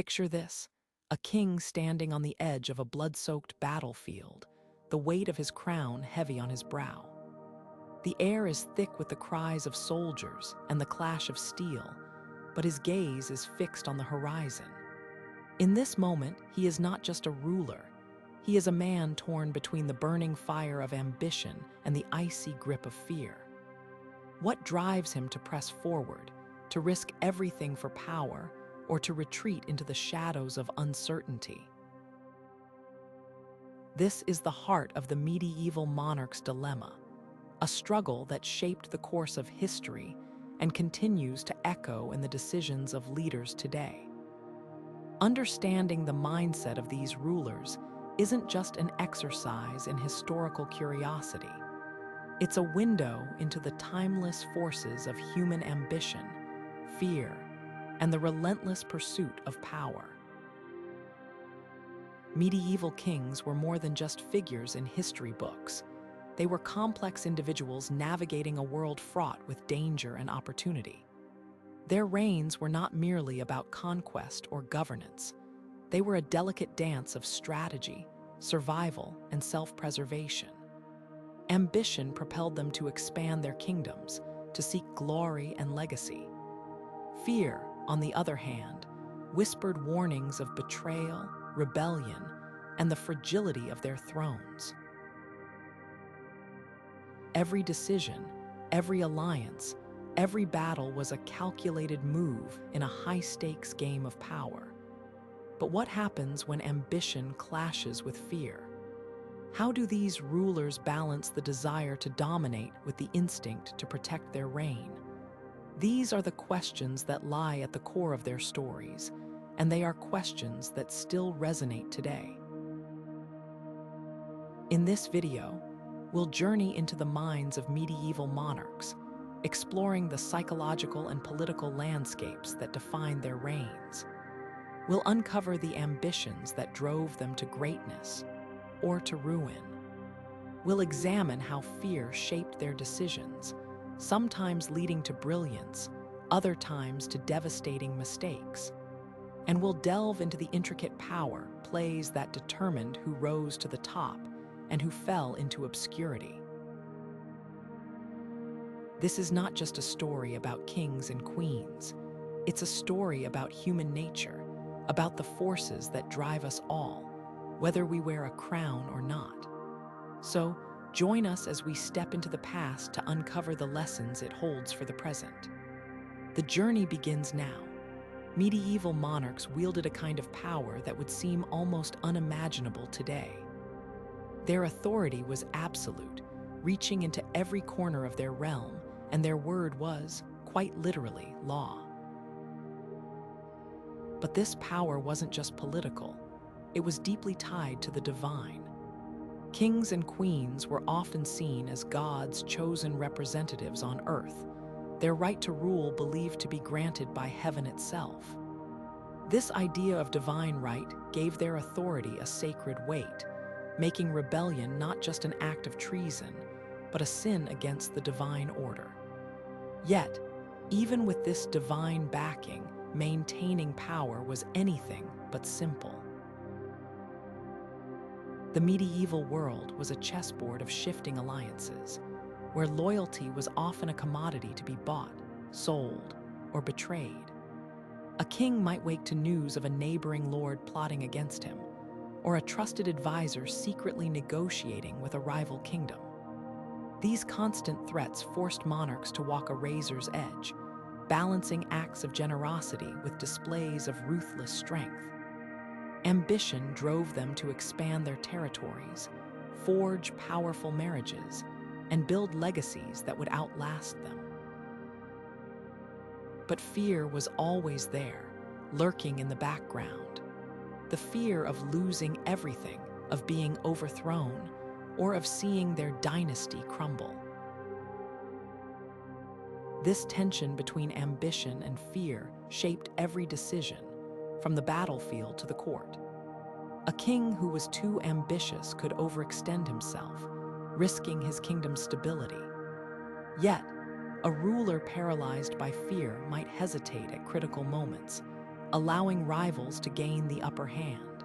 Picture this: a king standing on the edge of a blood-soaked battlefield, the weight of his crown heavy on his brow. The air is thick with the cries of soldiers and the clash of steel, but his gaze is fixed on the horizon. In this moment, he is not just a ruler. He is a man torn between the burning fire of ambition and the icy grip of fear. What drives him to press forward, to risk everything for power, or to retreat into the shadows of uncertainty? This is the heart of the medieval monarch's dilemma, a struggle that shaped the course of history and continues to echo in the decisions of leaders today. Understanding the mindset of these rulers isn't just an exercise in historical curiosity. It's a window into the timeless forces of human ambition, fear, and the relentless pursuit of power. Medieval kings were more than just figures in history books. They were complex individuals navigating a world fraught with danger and opportunity. Their reigns were not merely about conquest or governance. They were a delicate dance of strategy, survival, and self-preservation. Ambition propelled them to expand their kingdoms, to seek glory and legacy. Fear, on the other hand, whispered warnings of betrayal, rebellion, and the fragility of their thrones. Every decision, every alliance, every battle was a calculated move in a high-stakes game of power. But what happens when ambition clashes with fear? How do these rulers balance the desire to dominate with the instinct to protect their reign? These are the questions that lie at the core of their stories, and they are questions that still resonate today. In this video, we'll journey into the minds of medieval monarchs, exploring the psychological and political landscapes that define their reigns. We'll uncover the ambitions that drove them to greatness or to ruin. We'll examine how fear shaped their decisions, sometimes leading to brilliance, other times to devastating mistakes. And we'll delve into the intricate power plays that determined who rose to the top and who fell into obscurity. This is not just a story about kings and queens. It's a story about human nature, about the forces that drive us all, whether we wear a crown or not. So, join us as we step into the past to uncover the lessons it holds for the present. The journey begins now. Medieval monarchs wielded a kind of power that would seem almost unimaginable today. Their authority was absolute, reaching into every corner of their realm, and their word was, quite literally, law. But this power wasn't just political. It was deeply tied to the divine. Kings and queens were often seen as God's chosen representatives on earth, their right to rule believed to be granted by heaven itself. This idea of divine right gave their authority a sacred weight, making rebellion not just an act of treason, but a sin against the divine order. Yet, even with this divine backing, maintaining power was anything but simple. The medieval world was a chessboard of shifting alliances, where loyalty was often a commodity to be bought, sold, or betrayed. A king might wake to news of a neighboring lord plotting against him, or a trusted advisor secretly negotiating with a rival kingdom. These constant threats forced monarchs to walk a razor's edge, balancing acts of generosity with displays of ruthless strength. Ambition drove them to expand their territories, forge powerful marriages, and build legacies that would outlast them. But fear was always there, lurking in the background. The fear of losing everything, of being overthrown, or of seeing their dynasty crumble. This tension between ambition and fear shaped every decision, from the battlefield to the court. A king who was too ambitious could overextend himself, risking his kingdom's stability. Yet, a ruler paralyzed by fear might hesitate at critical moments, allowing rivals to gain the upper hand.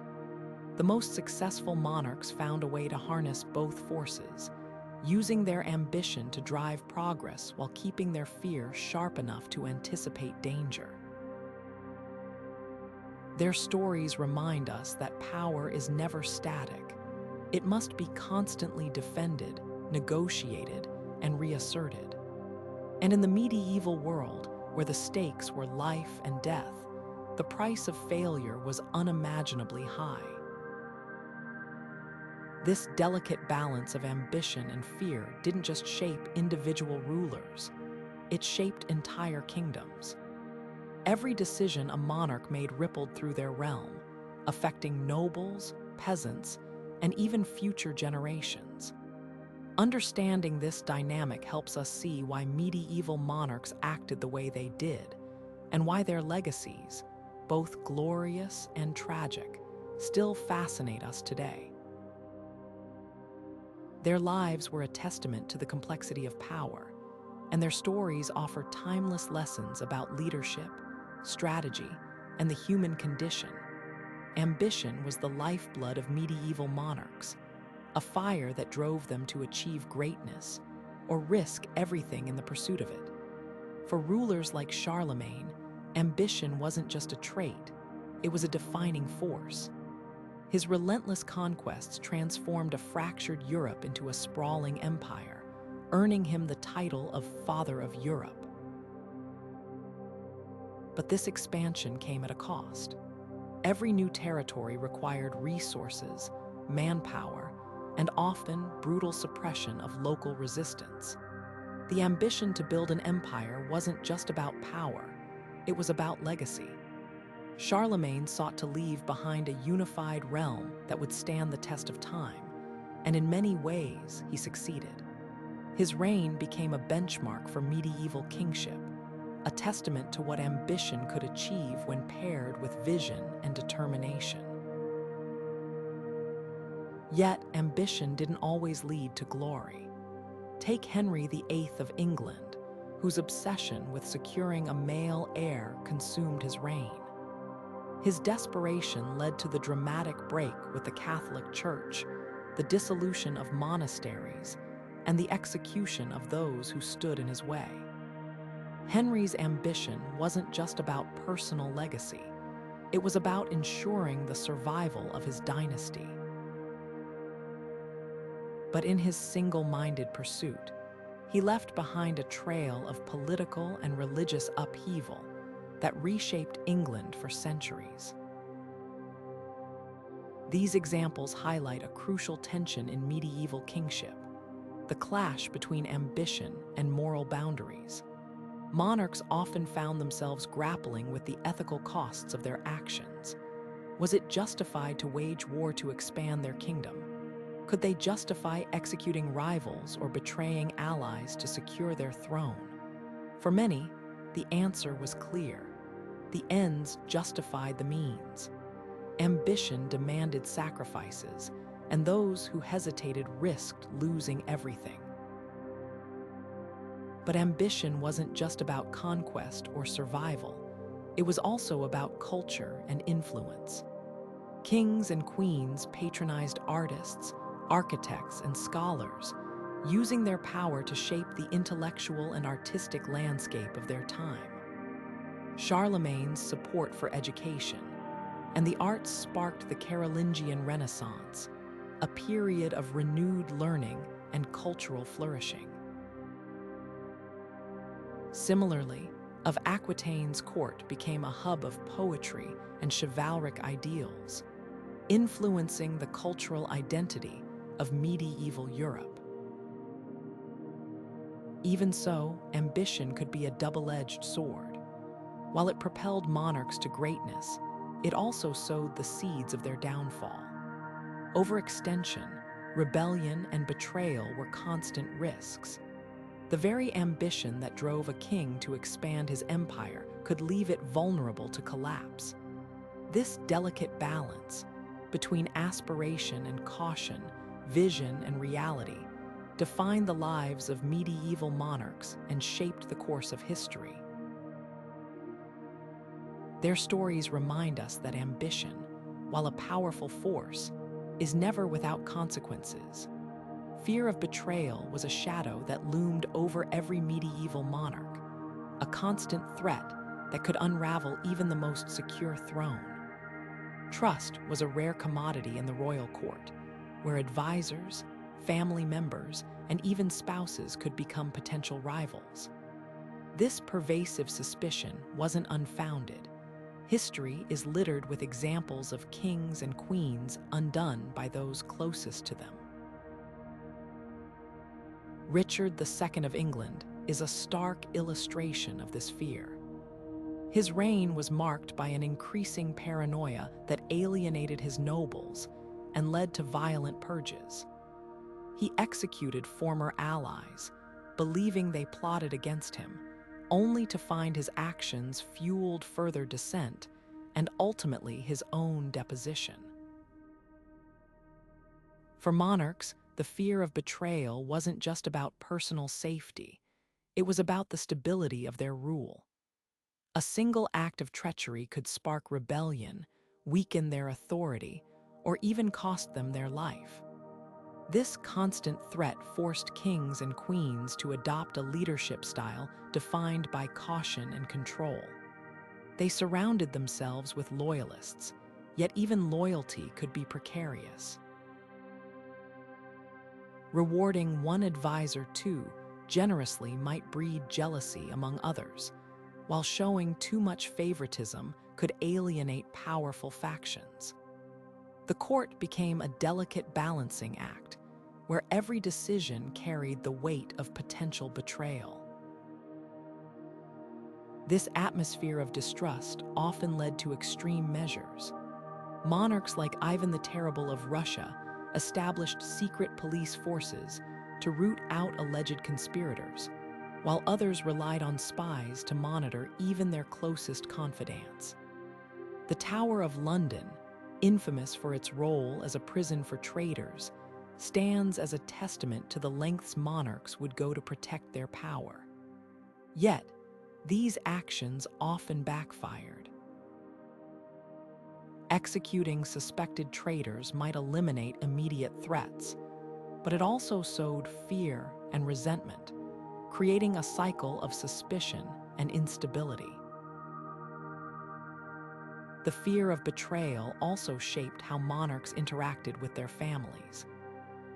The most successful monarchs found a way to harness both forces, using their ambition to drive progress while keeping their fear sharp enough to anticipate danger. Their stories remind us that power is never static. It must be constantly defended, negotiated, and reasserted. And in the medieval world, where the stakes were life and death, the price of failure was unimaginably high. This delicate balance of ambition and fear didn't just shape individual rulers, it shaped entire kingdoms. Every decision a monarch made rippled through their realm, affecting nobles, peasants, and even future generations. Understanding this dynamic helps us see why medieval monarchs acted the way they did, and why their legacies, both glorious and tragic, still fascinate us today. Their lives were a testament to the complexity of power, and their stories offer timeless lessons about leadership, strategy, and the human condition. Ambition was the lifeblood of medieval monarchs, a fire that drove them to achieve greatness or risk everything in the pursuit of it. For rulers like Charlemagne, ambition wasn't just a trait, it was a defining force. His relentless conquests transformed a fractured Europe into a sprawling empire, earning him the title of Father of Europe. But this expansion came at a cost. Every new territory required resources, manpower, and often brutal suppression of local resistance. The ambition to build an empire wasn't just about power, it was about legacy. Charlemagne sought to leave behind a unified realm that would stand the test of time, and in many ways he succeeded. His reign became a benchmark for medieval kingship, a testament to what ambition could achieve when paired with vision and determination. Yet, ambition didn't always lead to glory. Take Henry VIII of England, whose obsession with securing a male heir consumed his reign. His desperation led to the dramatic break with the Catholic Church, the dissolution of monasteries, and the execution of those who stood in his way. Henry's ambition wasn't just about personal legacy, it was about ensuring the survival of his dynasty. But in his single-minded pursuit, he left behind a trail of political and religious upheaval that reshaped England for centuries. These examples highlight a crucial tension in medieval kingship, the clash between ambition and moral boundaries. Monarchs often found themselves grappling with the ethical costs of their actions. Was it justified to wage war to expand their kingdom? Could they justify executing rivals or betraying allies to secure their throne? For many, the answer was clear. The ends justified the means. Ambition demanded sacrifices, and those who hesitated risked losing everything. But ambition wasn't just about conquest or survival. It was also about culture and influence. Kings and queens patronized artists, architects, and scholars, using their power to shape the intellectual and artistic landscape of their time. Charlemagne's support for education and the arts sparked the Carolingian Renaissance, a period of renewed learning and cultural flourishing. Similarly, of Aquitaine's court became a hub of poetry and chivalric ideals, influencing the cultural identity of medieval Europe. Even so, ambition could be a double-edged sword. While it propelled monarchs to greatness, it also sowed the seeds of their downfall. Overextension, rebellion, and betrayal were constant risks. The very ambition that drove a king to expand his empire could leave it vulnerable to collapse. This delicate balance between aspiration and caution, vision and reality, defined the lives of medieval monarchs and shaped the course of history. Their stories remind us that ambition, while a powerful force, is never without consequences. Fear of betrayal was a shadow that loomed over every medieval monarch, a constant threat that could unravel even the most secure throne. Trust was a rare commodity in the royal court, where advisors, family members, and even spouses could become potential rivals. This pervasive suspicion wasn't unfounded. History is littered with examples of kings and queens undone by those closest to them. Richard II of England is a stark illustration of this fear. His reign was marked by an increasing paranoia that alienated his nobles and led to violent purges. He executed former allies, believing they plotted against him, only to find his actions fueled further dissent and ultimately his own deposition. For monarchs, the fear of betrayal wasn't just about personal safety. It was about the stability of their rule. A single act of treachery could spark rebellion, weaken their authority, or even cost them their life. This constant threat forced kings and queens to adopt a leadership style defined by caution and control. They surrounded themselves with loyalists, yet even loyalty could be precarious. Rewarding one advisor too generously might breed jealousy among others, while showing too much favoritism could alienate powerful factions. The court became a delicate balancing act, where every decision carried the weight of potential betrayal. This atmosphere of distrust often led to extreme measures. Monarchs like Ivan the Terrible of Russia established secret police forces to root out alleged conspirators, while others relied on spies to monitor even their closest confidants. The Tower of London, infamous for its role as a prison for traitors, stands as a testament to the lengths monarchs would go to protect their power. Yet, these actions often backfired. Executing suspected traitors might eliminate immediate threats, but it also sowed fear and resentment, creating a cycle of suspicion and instability. The fear of betrayal also shaped how monarchs interacted with their families.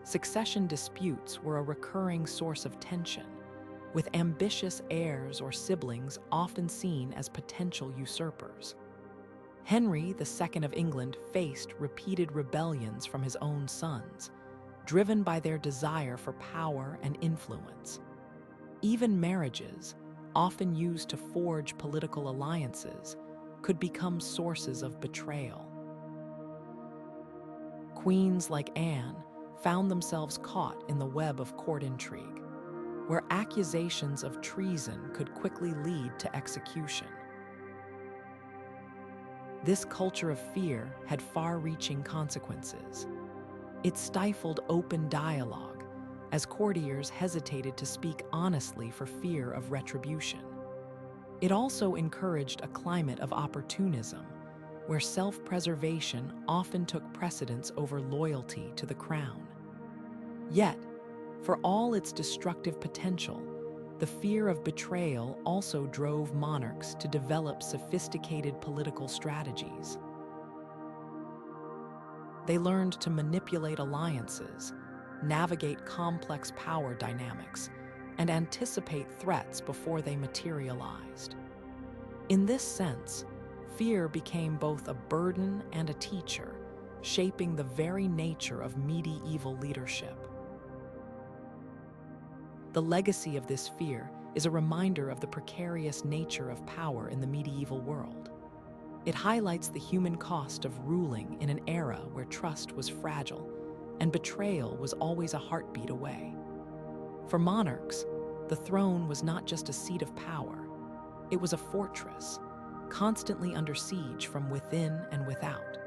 Succession disputes were a recurring source of tension, with ambitious heirs or siblings often seen as potential usurpers. Henry II of England faced repeated rebellions from his own sons, driven by their desire for power and influence. Even marriages, often used to forge political alliances, could become sources of betrayal. Queens like Anne found themselves caught in the web of court intrigue, where accusations of treason could quickly lead to execution. This culture of fear had far-reaching consequences. It stifled open dialogue, as courtiers hesitated to speak honestly for fear of retribution. It also encouraged a climate of opportunism, where self-preservation often took precedence over loyalty to the crown. Yet, for all its destructive potential, the fear of betrayal also drove monarchs to develop sophisticated political strategies. They learned to manipulate alliances, navigate complex power dynamics, and anticipate threats before they materialized. In this sense, fear became both a burden and a teacher, shaping the very nature of medieval leadership. The legacy of this fear is a reminder of the precarious nature of power in the medieval world. It highlights the human cost of ruling in an era where trust was fragile and betrayal was always a heartbeat away. For monarchs, the throne was not just a seat of power, it was a fortress, constantly under siege from within and without.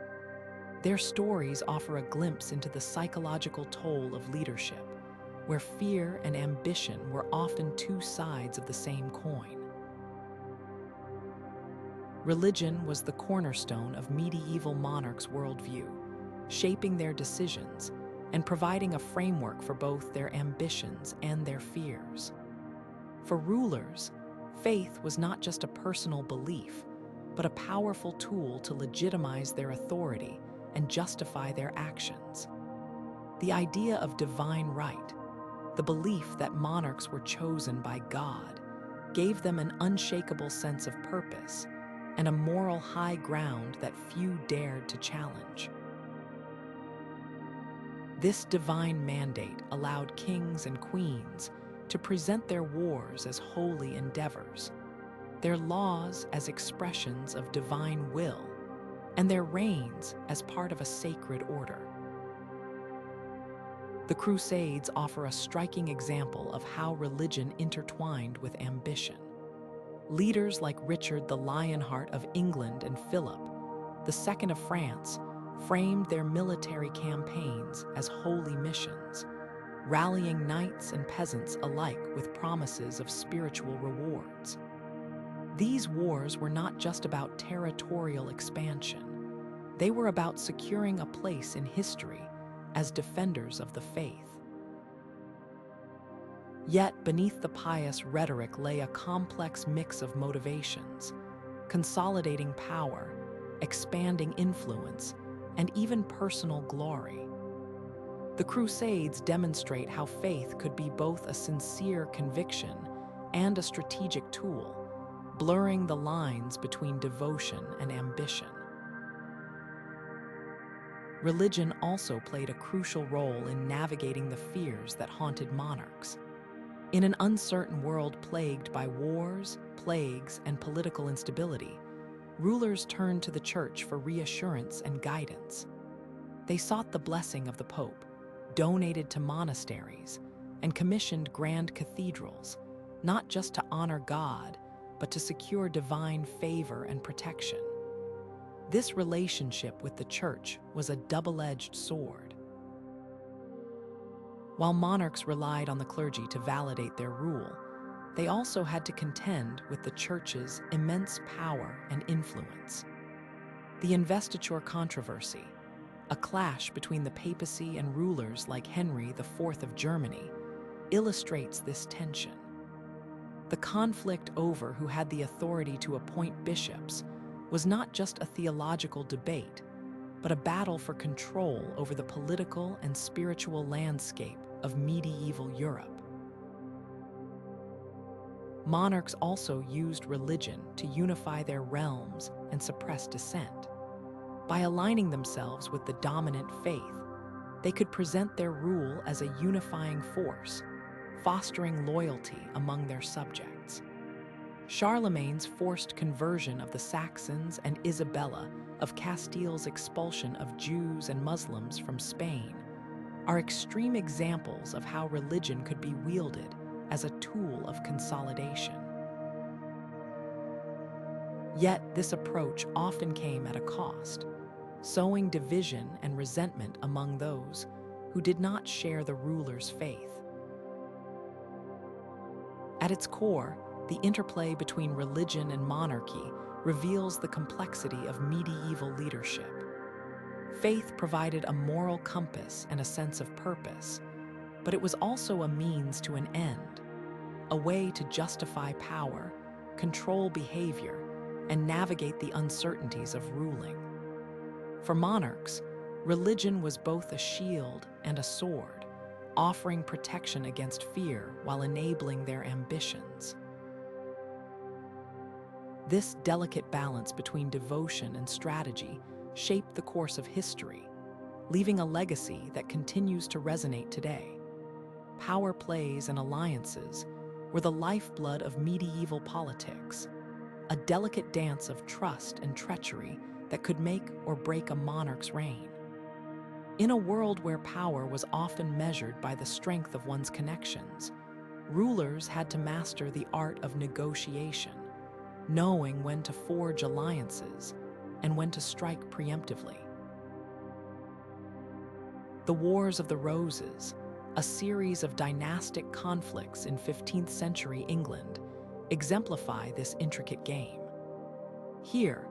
Their stories offer a glimpse into the psychological toll of leadership, where fear and ambition were often two sides of the same coin. Religion was the cornerstone of medieval monarchs' worldview, shaping their decisions and providing a framework for both their ambitions and their fears. For rulers, faith was not just a personal belief, but a powerful tool to legitimize their authority and justify their actions. The idea of divine right, the belief that monarchs were chosen by God, gave them an unshakable sense of purpose and a moral high ground that few dared to challenge. This divine mandate allowed kings and queens to present their wars as holy endeavors, their laws as expressions of divine will, and their reigns as part of a sacred order. The Crusades offer a striking example of how religion intertwined with ambition. Leaders like Richard the Lionheart of England and Philip II of France framed their military campaigns as holy missions, rallying knights and peasants alike with promises of spiritual rewards. These wars were not just about territorial expansion. They were about securing a place in history as defenders of the faith. Yet beneath the pious rhetoric lay a complex mix of motivations, consolidating power, expanding influence, and even personal glory. The Crusades demonstrate how faith could be both a sincere conviction and a strategic tool, blurring the lines between devotion and ambition. Religion also played a crucial role in navigating the fears that haunted monarchs. In an uncertain world plagued by wars, plagues, and political instability, rulers turned to the church for reassurance and guidance. They sought the blessing of the Pope, donated to monasteries, and commissioned grand cathedrals, not just to honor God, but to secure divine favor and protection. This relationship with the church was a double-edged sword. While monarchs relied on the clergy to validate their rule, they also had to contend with the church's immense power and influence. The investiture controversy, a clash between the papacy and rulers like Henry IV of Germany, illustrates this tension. The conflict over who had the authority to appoint bishops was not just a theological debate, but a battle for control over the political and spiritual landscape of medieval Europe. Monarchs also used religion to unify their realms and suppress dissent. By aligning themselves with the dominant faith, they could present their rule as a unifying force, fostering loyalty among their subjects. Charlemagne's forced conversion of the Saxons and Isabella of Castile's expulsion of Jews and Muslims from Spain are extreme examples of how religion could be wielded as a tool of consolidation. Yet this approach often came at a cost, sowing division and resentment among those who did not share the ruler's faith. At its core, the interplay between religion and monarchy reveals the complexity of medieval leadership. Faith provided a moral compass and a sense of purpose, but it was also a means to an end, a way to justify power, control behavior, and navigate the uncertainties of ruling. For monarchs, religion was both a shield and a sword, offering protection against fear while enabling their ambitions. This delicate balance between devotion and strategy shaped the course of history, leaving a legacy that continues to resonate today. Power plays and alliances were the lifeblood of medieval politics, a delicate dance of trust and treachery that could make or break a monarch's reign. In a world where power was often measured by the strength of one's connections, rulers had to master the art of negotiation, knowing when to forge alliances and when to strike preemptively. The Wars of the Roses, a series of dynastic conflicts in 15th century England, exemplify this intricate game. Here,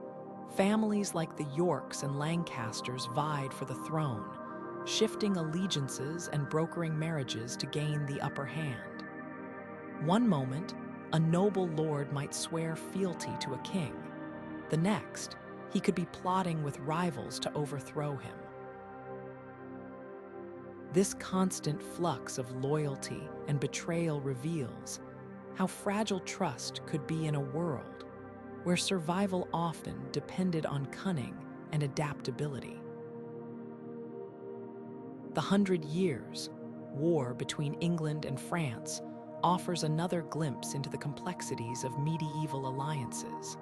families like the Yorks and Lancasters vied for the throne, shifting allegiances and brokering marriages to gain the upper hand. One moment, a noble lord might swear fealty to a king. The next, he could be plotting with rivals to overthrow him. This constant flux of loyalty and betrayal reveals how fragile trust could be in a world where survival often depended on cunning and adaptability. The 100 Years' War between England and France offers another glimpse into the complexities of medieval alliances.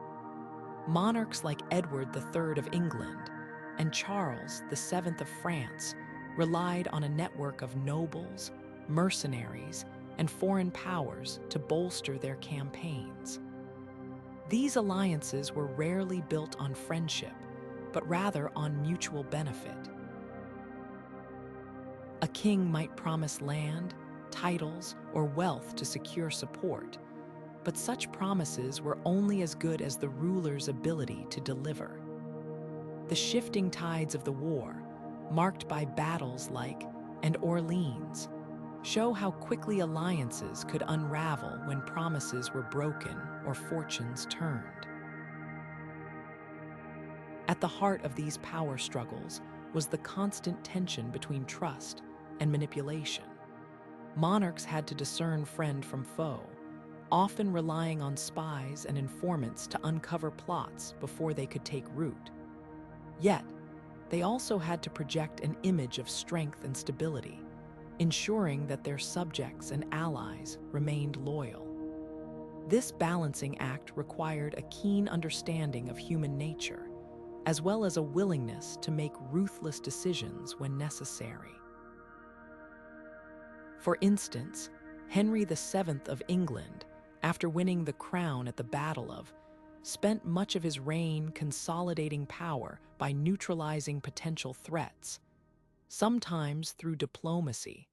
Monarchs like Edward III of England and Charles VII of France relied on a network of nobles, mercenaries, and foreign powers to bolster their campaigns. These alliances were rarely built on friendship, but rather on mutual benefit. A king might promise land, titles, or wealth to secure support, but such promises were only as good as the ruler's ability to deliver. The shifting tides of the war, marked by battles like and Orleans, show how quickly alliances could unravel when promises were broken or fortunes turned. At the heart of these power struggles was the constant tension between trust and manipulation. Monarchs had to discern friend from foe, often relying on spies and informants to uncover plots before they could take root. Yet, they also had to project an image of strength and stability, ensuring that their subjects and allies remained loyal. This balancing act required a keen understanding of human nature, as well as a willingness to make ruthless decisions when necessary. For instance, Henry VII of England, after winning the crown at the Battle of, spent much of his reign consolidating power by neutralizing potential threats, sometimes through diplomacy,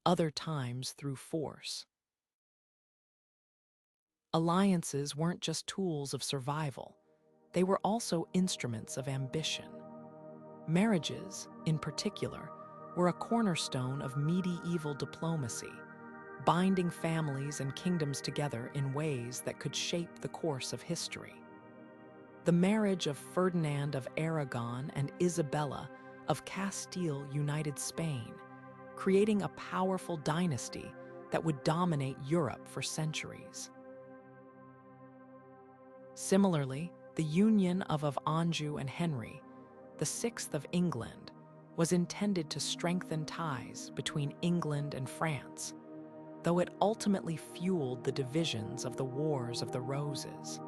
other times through force. Alliances weren't just tools of survival, they were also instruments of ambition. Marriages, in particular, were a cornerstone of medieval diplomacy, binding families and kingdoms together in ways that could shape the course of history. The marriage of Ferdinand of Aragon and Isabella of Castile united Spain, creating a powerful dynasty that would dominate Europe for centuries. Similarly, the union of Anjou and Henry, the Sixth of England, was intended to strengthen ties between England and France, though it ultimately fueled the divisions of the Wars of the Roses.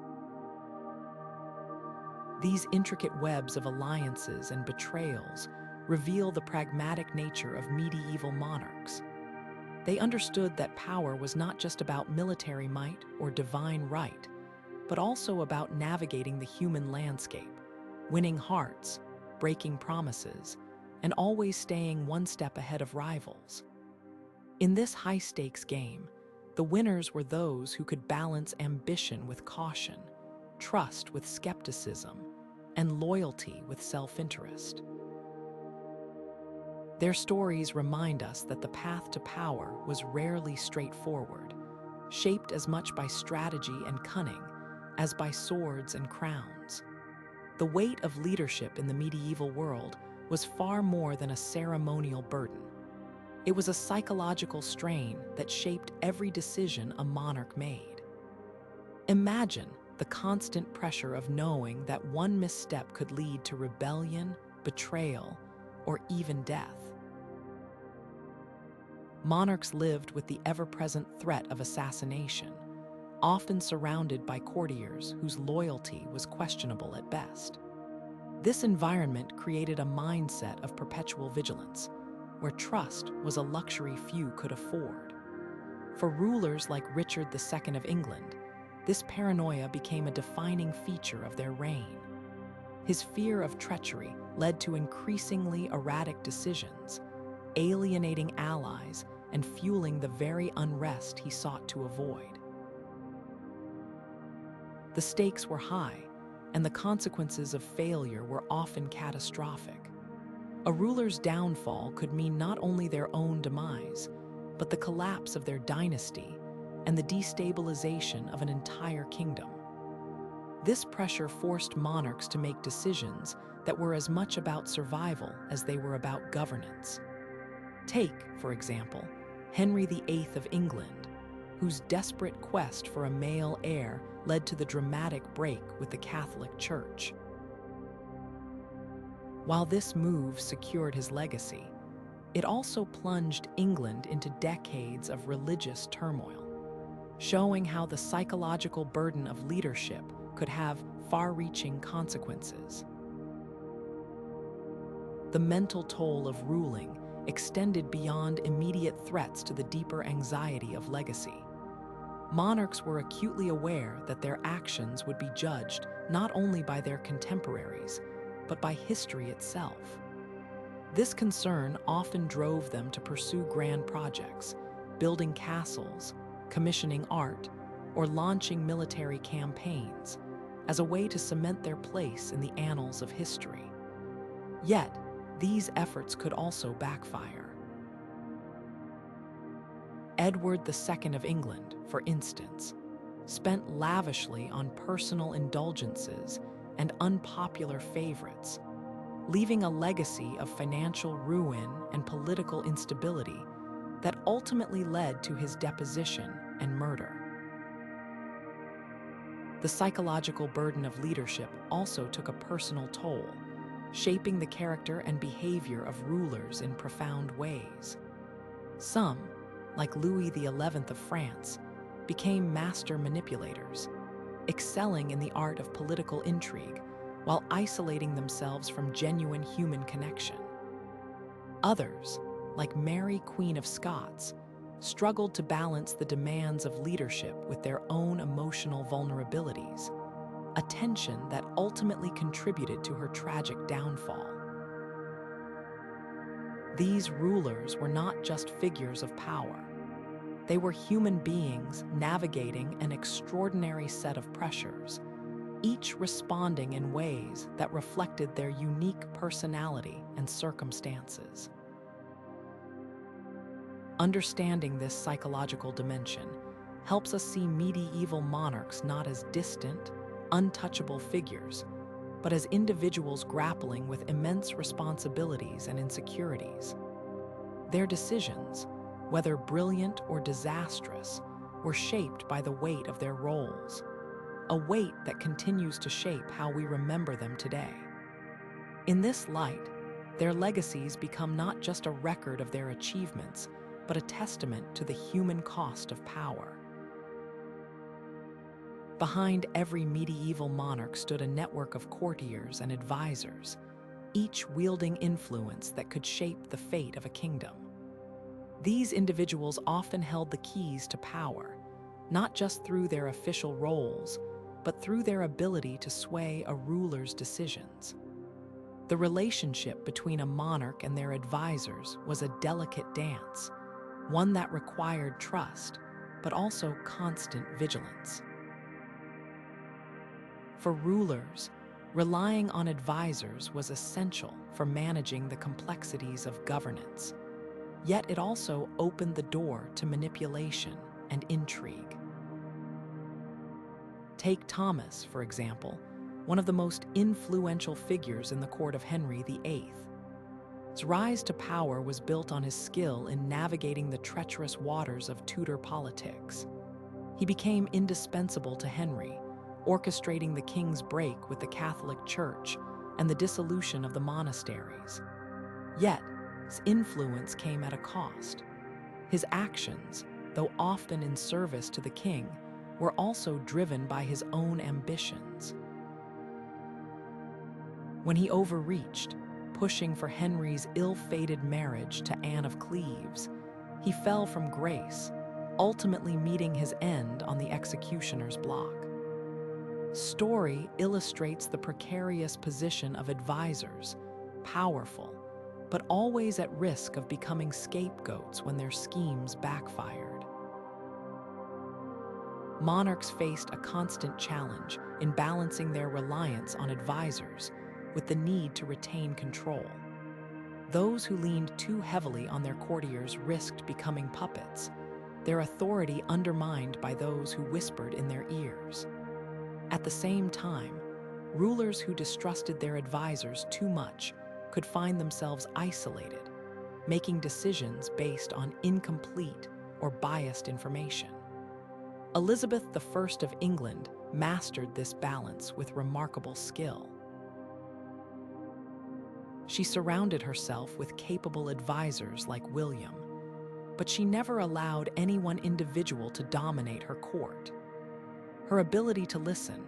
These intricate webs of alliances and betrayals reveal the pragmatic nature of medieval monarchs. They understood that power was not just about military might or divine right, but also about navigating the human landscape, winning hearts, breaking promises, and always staying one step ahead of rivals. In this high-stakes game, the winners were those who could balance ambition with caution, trust with skepticism, and loyalty with self-interest. Their stories remind us that the path to power was rarely straightforward, shaped as much by strategy and cunning as by swords and crowns. The weight of leadership in the medieval world was far more than a ceremonial burden. It was a psychological strain that shaped every decision a monarch made. Imagine the constant pressure of knowing that one misstep could lead to rebellion, betrayal, or even death. Monarchs lived with the ever-present threat of assassination, often surrounded by courtiers whose loyalty was questionable at best. This environment created a mindset of perpetual vigilance, where trust was a luxury few could afford. For rulers like Richard II of England, this paranoia became a defining feature of their reign. His fear of treachery led to increasingly erratic decisions, alienating allies and fueling the very unrest he sought to avoid. The stakes were high, and the consequences of failure were often catastrophic. A ruler's downfall could mean not only their own demise, but the collapse of their dynasty and the destabilization of an entire kingdom. This pressure forced monarchs to make decisions that were as much about survival as they were about governance. Take, for example, Henry VIII of England, whose desperate quest for a male heir led to the dramatic break with the Catholic Church. While this move secured his legacy, it also plunged England into decades of religious turmoil, showing how the psychological burden of leadership could have far-reaching consequences. The mental toll of ruling extended beyond immediate threats to the deeper anxiety of legacy. Monarchs were acutely aware that their actions would be judged not only by their contemporaries, but by history itself. This concern often drove them to pursue grand projects, building castles, commissioning art, or launching military campaigns as a way to cement their place in the annals of history. Yet, these efforts could also backfire. Edward II of England, for instance, spent lavishly on personal indulgences and unpopular favorites, leaving a legacy of financial ruin and political instability that ultimately led to his deposition and murder. The psychological burden of leadership also took a personal toll, shaping the character and behavior of rulers in profound ways. Some, like Louis XI of France, became master manipulators, excelling in the art of political intrigue while isolating themselves from genuine human connection. Others, like Mary, Queen of Scots, struggled to balance the demands of leadership with their own emotional vulnerabilities, a tension that ultimately contributed to her tragic downfall. These rulers were not just figures of power. They were human beings navigating an extraordinary set of pressures, each responding in ways that reflected their unique personality and circumstances. Understanding this psychological dimension helps us see medieval monarchs not as distant, untouchable figures, but as individuals grappling with immense responsibilities and insecurities. Their decisions, whether brilliant or disastrous, were shaped by the weight of their roles, a weight that continues to shape how we remember them today. In this light, their legacies become not just a record of their achievements, but a testament to the human cost of power. Behind every medieval monarch stood a network of courtiers and advisors, each wielding influence that could shape the fate of a kingdom. These individuals often held the keys to power, not just through their official roles, but through their ability to sway a ruler's decisions. The relationship between a monarch and their advisors was a delicate dance, one that required trust, but also constant vigilance. For rulers, relying on advisors was essential for managing the complexities of governance, yet it also opened the door to manipulation and intrigue. Take Thomas, for example, one of the most influential figures in the court of Henry VIII. His rise to power was built on his skill in navigating the treacherous waters of Tudor politics. He became indispensable to Henry, orchestrating the king's break with the Catholic Church and the dissolution of the monasteries. Yet, his influence came at a cost. His actions, though often in service to the king, were also driven by his own ambitions. When he overreached, pushing for Henry's ill-fated marriage to Anne of Cleves, he fell from grace, ultimately meeting his end on the executioner's block. Story illustrates the precarious position of advisors, powerful, but always at risk of becoming scapegoats when their schemes backfired. Monarchs faced a constant challenge in balancing their reliance on advisors with the need to retain control. Those who leaned too heavily on their courtiers risked becoming puppets, their authority undermined by those who whispered in their ears. At the same time, rulers who distrusted their advisors too much could find themselves isolated, making decisions based on incomplete or biased information. Elizabeth I of England mastered this balance with remarkable skill. She surrounded herself with capable advisors like William, but she never allowed any one individual to dominate her court. Her ability to listen,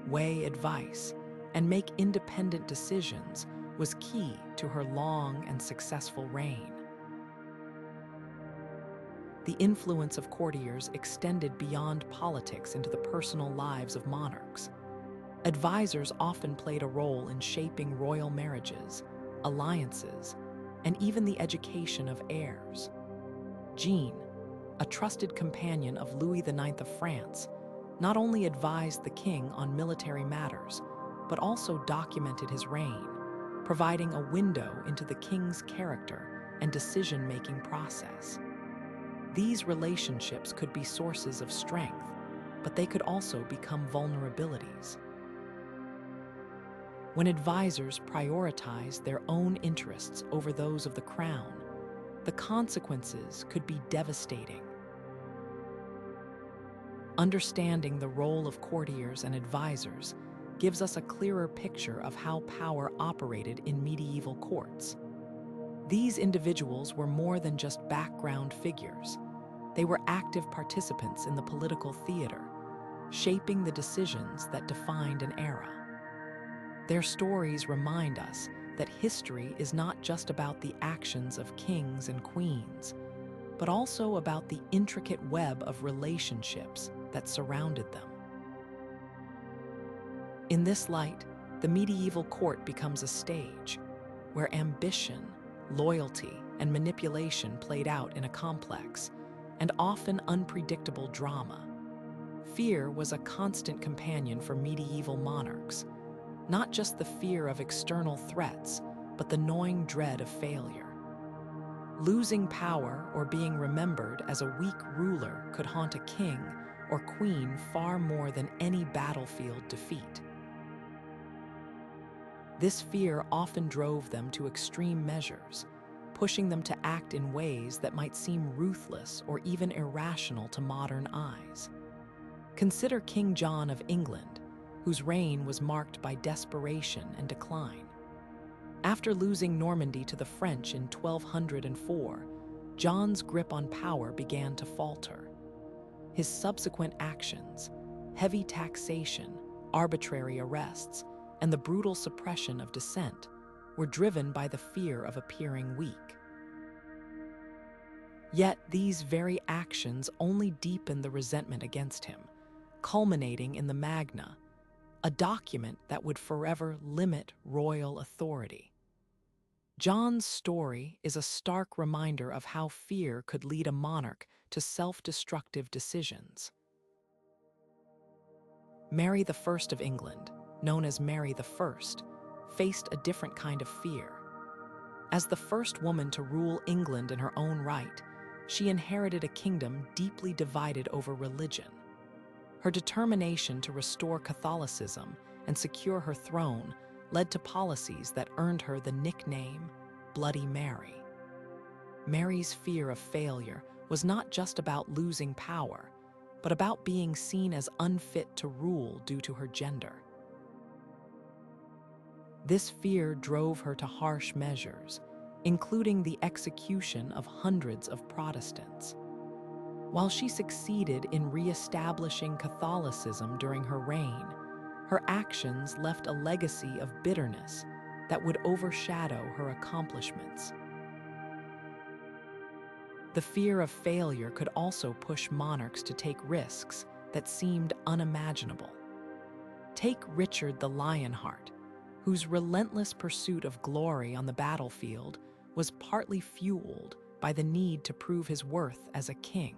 weigh advice, and make independent decisions was key to her long and successful reign. The influence of courtiers extended beyond politics into the personal lives of monarchs. Advisors often played a role in shaping royal marriages, alliances, and even the education of heirs. Jean, a trusted companion of Louis IX of France, not only advised the king on military matters, but also documented his reign, providing a window into the king's character and decision-making process. These relationships could be sources of strength, but they could also become vulnerabilities. When advisors prioritized their own interests over those of the crown, the consequences could be devastating. Understanding the role of courtiers and advisors gives us a clearer picture of how power operated in medieval courts. These individuals were more than just background figures. They were active participants in the political theater, shaping the decisions that defined an era. Their stories remind us that history is not just about the actions of kings and queens, but also about the intricate web of relationships that surrounded them. In this light, the medieval court becomes a stage where ambition, loyalty, and manipulation played out in a complex and often unpredictable drama. Fear was a constant companion for medieval monarchs, not just the fear of external threats, but the gnawing dread of failure. Losing power or being remembered as a weak ruler could haunt a king or queen far more than any battlefield defeat. This fear often drove them to extreme measures, pushing them to act in ways that might seem ruthless or even irrational to modern eyes. Consider King John of England, whose reign was marked by desperation and decline. After losing Normandy to the French in 1204, John's grip on power began to falter. His subsequent actions, heavy taxation, arbitrary arrests, and the brutal suppression of dissent were driven by the fear of appearing weak. Yet these very actions only deepened the resentment against him, culminating in the Magna, a document that would forever limit royal authority. John's story is a stark reminder of how fear could lead a monarch to self-destructive decisions. Mary I of England, known as Mary I, faced a different kind of fear. As the first woman to rule England in her own right, she inherited a kingdom deeply divided over religion. Her determination to restore Catholicism and secure her throne led to policies that earned her the nickname Bloody Mary. Mary's fear of failure was not just about losing power, but about being seen as unfit to rule due to her gender. This fear drove her to harsh measures, including the execution of hundreds of Protestants. While she succeeded in re-establishing Catholicism during her reign, her actions left a legacy of bitterness that would overshadow her accomplishments. The fear of failure could also push monarchs to take risks that seemed unimaginable. Take Richard the Lionheart, whose relentless pursuit of glory on the battlefield was partly fueled by the need to prove his worth as a king.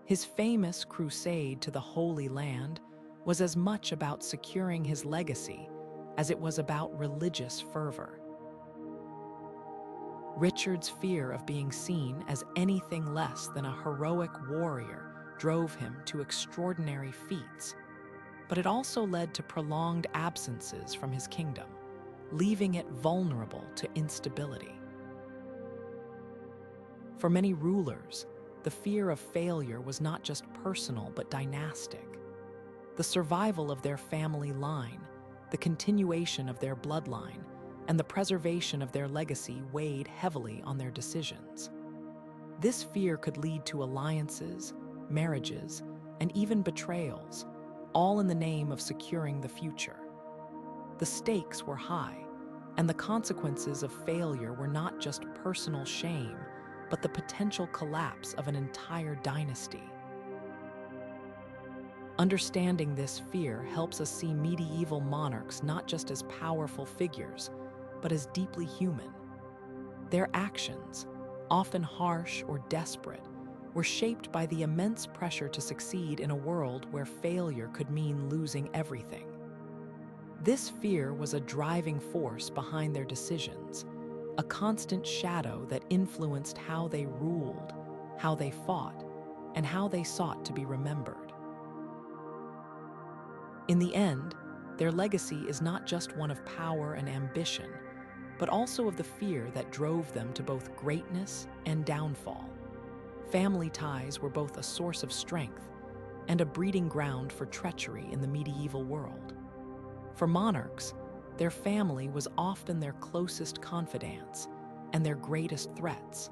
His famous crusade to the Holy Land was as much about securing his legacy as it was about religious fervor. Richard's fear of being seen as anything less than a heroic warrior drove him to extraordinary feats, but it also led to prolonged absences from his kingdom, leaving it vulnerable to instability. For many rulers, the fear of failure was not just personal but dynastic. The survival of their family line, the continuation of their bloodline, and the preservation of their legacy weighed heavily on their decisions. This fear could lead to alliances, marriages, and even betrayals, all in the name of securing the future. The stakes were high, and the consequences of failure were not just personal shame, but the potential collapse of an entire dynasty. Understanding this fear helps us see medieval monarchs not just as powerful figures, but as deeply human. Their actions, often harsh or desperate, were shaped by the immense pressure to succeed in a world where failure could mean losing everything. This fear was a driving force behind their decisions, a constant shadow that influenced how they ruled, how they fought, and how they sought to be remembered. In the end, their legacy is not just one of power and ambition, but also of the fear that drove them to both greatness and downfall. Family ties were both a source of strength and a breeding ground for treachery in the medieval world. For monarchs, their family was often their closest confidants and their greatest threats.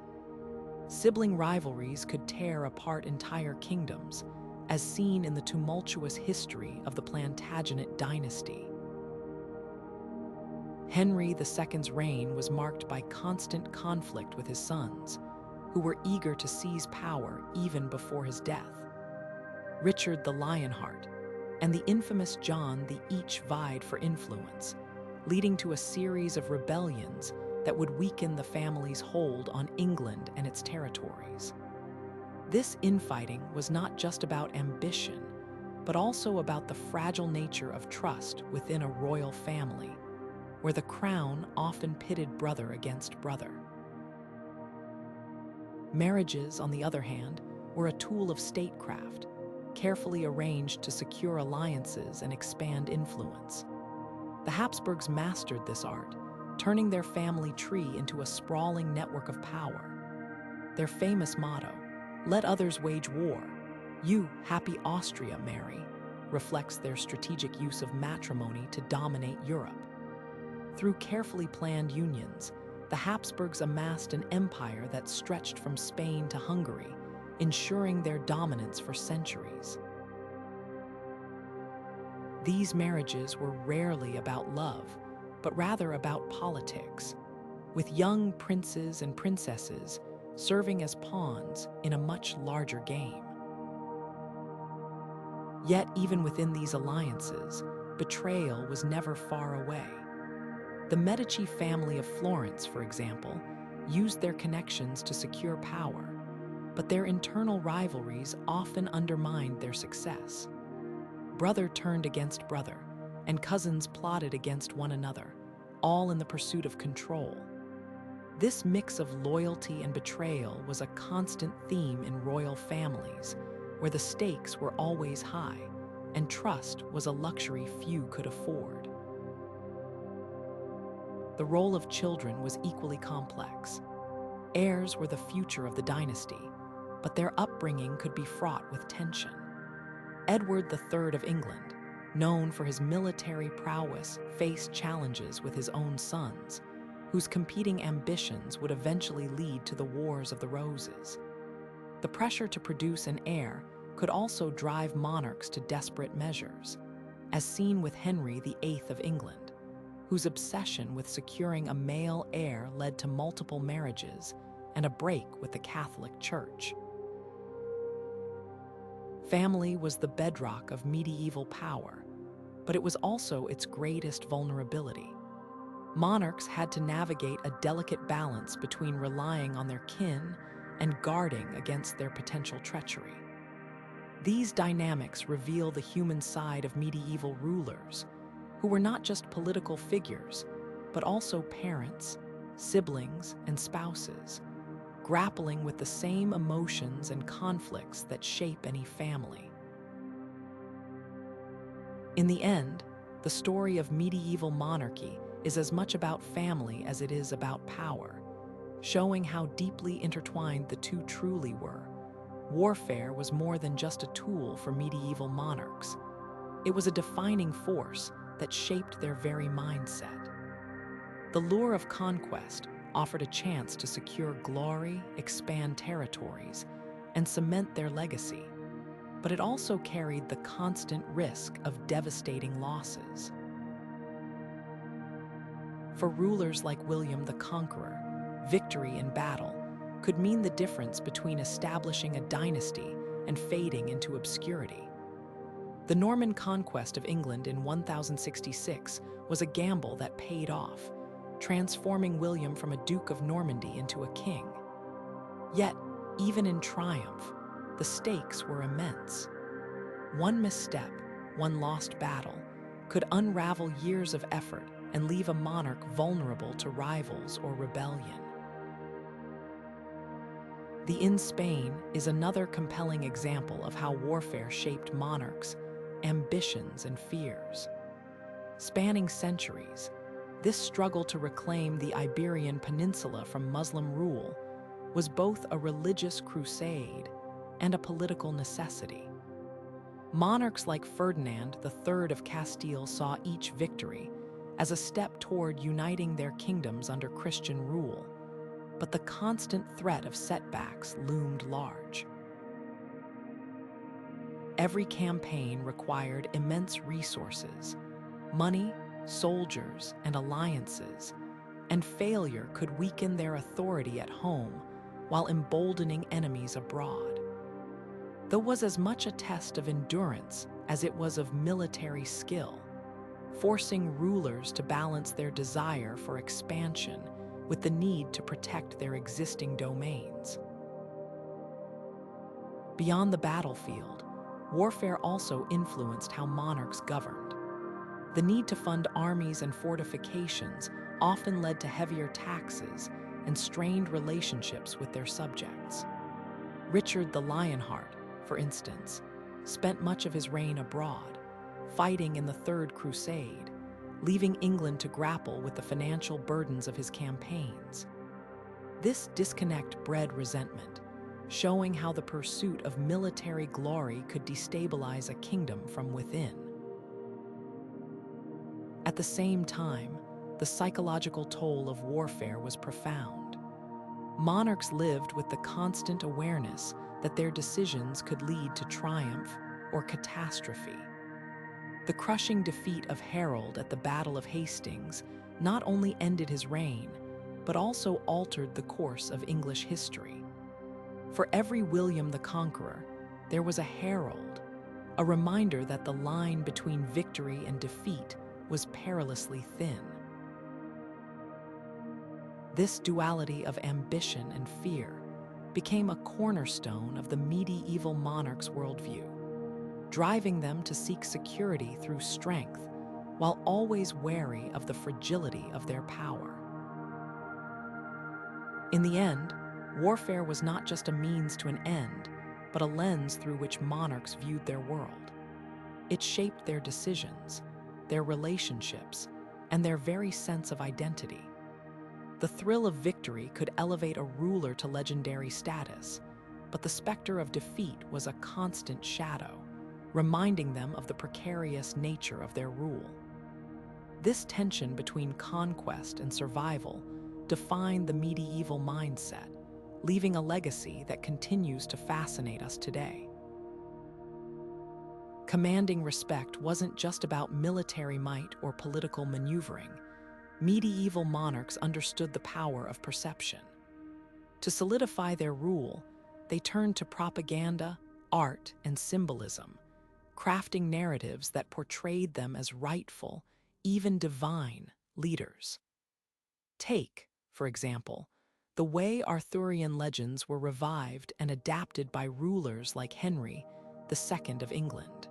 Sibling rivalries could tear apart entire kingdoms, as seen in the tumultuous history of the Plantagenet dynasty. Henry II's reign was marked by constant conflict with his sons, who were eager to seize power even before his death. Richard the Lionheart and the infamous John the each vied for influence, leading to a series of rebellions that would weaken the family's hold on England and its territories. This infighting was not just about ambition, but also about the fragile nature of trust within a royal family, where the crown often pitted brother against brother. Marriages, on the other hand, were a tool of statecraft, carefully arranged to secure alliances and expand influence. The Habsburgs mastered this art, turning their family tree into a sprawling network of power. Their famous motto, "Let others wage war, you happy Austria marry," reflects their strategic use of matrimony to dominate Europe. Through carefully planned unions, the Habsburgs amassed an empire that stretched from Spain to Hungary, ensuring their dominance for centuries. These marriages were rarely about love, but rather about politics, with young princes and princesses serving as pawns in a much larger game. Yet, even within these alliances, betrayal was never far away. The Medici family of Florence, for example, used their connections to secure power, but their internal rivalries often undermined their success. Brother turned against brother, and cousins plotted against one another, all in the pursuit of control. This mix of loyalty and betrayal was a constant theme in royal families, where the stakes were always high, and trust was a luxury few could afford. The role of children was equally complex. Heirs were the future of the dynasty, but their upbringing could be fraught with tension. Edward III of England, known for his military prowess, faced challenges with his own sons, whose competing ambitions would eventually lead to the Wars of the Roses. The pressure to produce an heir could also drive monarchs to desperate measures, as seen with Henry VIII of England, whose obsession with securing a male heir led to multiple marriages and a break with the Catholic Church. Family was the bedrock of medieval power, but it was also its greatest vulnerability. Monarchs had to navigate a delicate balance between relying on their kin and guarding against their potential treachery. These dynamics reveal the human side of medieval rulers, who were not just political figures, but also parents, siblings, and spouses, grappling with the same emotions and conflicts that shape any family. In the end, the story of medieval monarchy is as much about family as it is about power, showing how deeply intertwined the two truly were. Warfare was more than just a tool for medieval monarchs. It was a defining force that shaped their very mindset. The lure of conquest offered a chance to secure glory, expand territories, and cement their legacy, but it also carried the constant risk of devastating losses. For rulers like William the Conqueror, victory in battle could mean the difference between establishing a dynasty and fading into obscurity. The Norman conquest of England in 1066 was a gamble that paid off, transforming William from a Duke of Normandy into a king. Yet, even in triumph, the stakes were immense. One misstep, one lost battle, could unravel years of effort and leave a monarch vulnerable to rivals or rebellion. The In Spain is another compelling example of how warfare shaped monarchs' ambitions and fears. Spanning centuries, this struggle to reclaim the Iberian Peninsula from Muslim rule was both a religious crusade and a political necessity. Monarchs like Ferdinand III of Castile saw each victory as a step toward uniting their kingdoms under Christian rule, but the constant threat of setbacks loomed large. Every campaign required immense resources, money, soldiers, and alliances, and failure could weaken their authority at home while emboldening enemies abroad. Though it was as much a test of endurance as it was of military skill, forcing rulers to balance their desire for expansion with the need to protect their existing domains. Beyond the battlefield, warfare also influenced how monarchs governed. The need to fund armies and fortifications often led to heavier taxes and strained relationships with their subjects. Richard the Lionheart, for instance, spent much of his reign abroad, fighting in the Third Crusade, leaving England to grapple with the financial burdens of his campaigns. This disconnect bred resentment, showing how the pursuit of military glory could destabilize a kingdom from within. At the same time, the psychological toll of warfare was profound. Monarchs lived with the constant awareness that their decisions could lead to triumph or catastrophe. The crushing defeat of Harold at the Battle of Hastings not only ended his reign, but also altered the course of English history. For every William the Conqueror, there was a Harold, a reminder that the line between victory and defeat was perilously thin. This duality of ambition and fear became a cornerstone of the medieval monarch's worldview, driving them to seek security through strength while always wary of the fragility of their power. In the end, warfare was not just a means to an end, but a lens through which monarchs viewed their world. It shaped their decisions, their relationships, and their very sense of identity. The thrill of victory could elevate a ruler to legendary status, but the specter of defeat was a constant shadow, reminding them of the precarious nature of their rule. This tension between conquest and survival defined the medieval mindset, leaving a legacy that continues to fascinate us today. Commanding respect wasn't just about military might or political maneuvering. Medieval monarchs understood the power of perception. To solidify their rule, they turned to propaganda, art, and symbolism, crafting narratives that portrayed them as rightful, even divine, leaders. Take, for example, the way Arthurian legends were revived and adapted by rulers like Henry, II of England.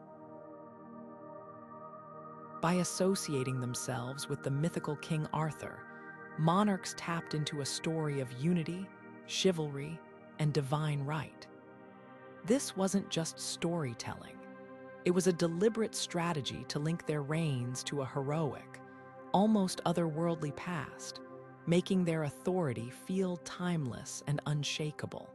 By associating themselves with the mythical King Arthur, monarchs tapped into a story of unity, chivalry, and divine right. This wasn't just storytelling. It was a deliberate strategy to link their reigns to a heroic, almost otherworldly past, making their authority feel timeless and unshakable.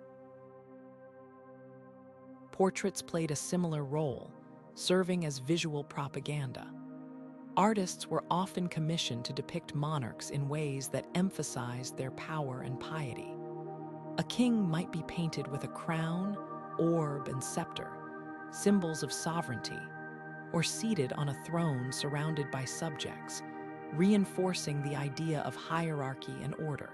Portraits played a similar role, serving as visual propaganda. Artists were often commissioned to depict monarchs in ways that emphasized their power and piety. A king might be painted with a crown, orb, and scepter, symbols of sovereignty, or seated on a throne surrounded by subjects, reinforcing the idea of hierarchy and order.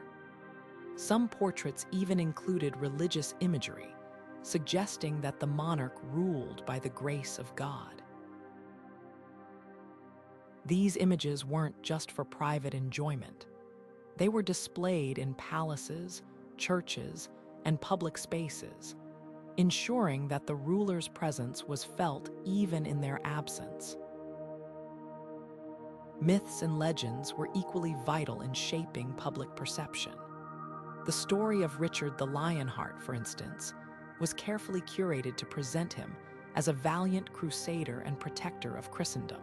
Some portraits even included religious imagery, suggesting that the monarch ruled by the grace of God. These images weren't just for private enjoyment. They were displayed in palaces, churches, and public spaces, ensuring that the ruler's presence was felt even in their absence. Myths and legends were equally vital in shaping public perception. The story of Richard the Lionheart, for instance, was carefully curated to present him as a valiant crusader and protector of Christendom.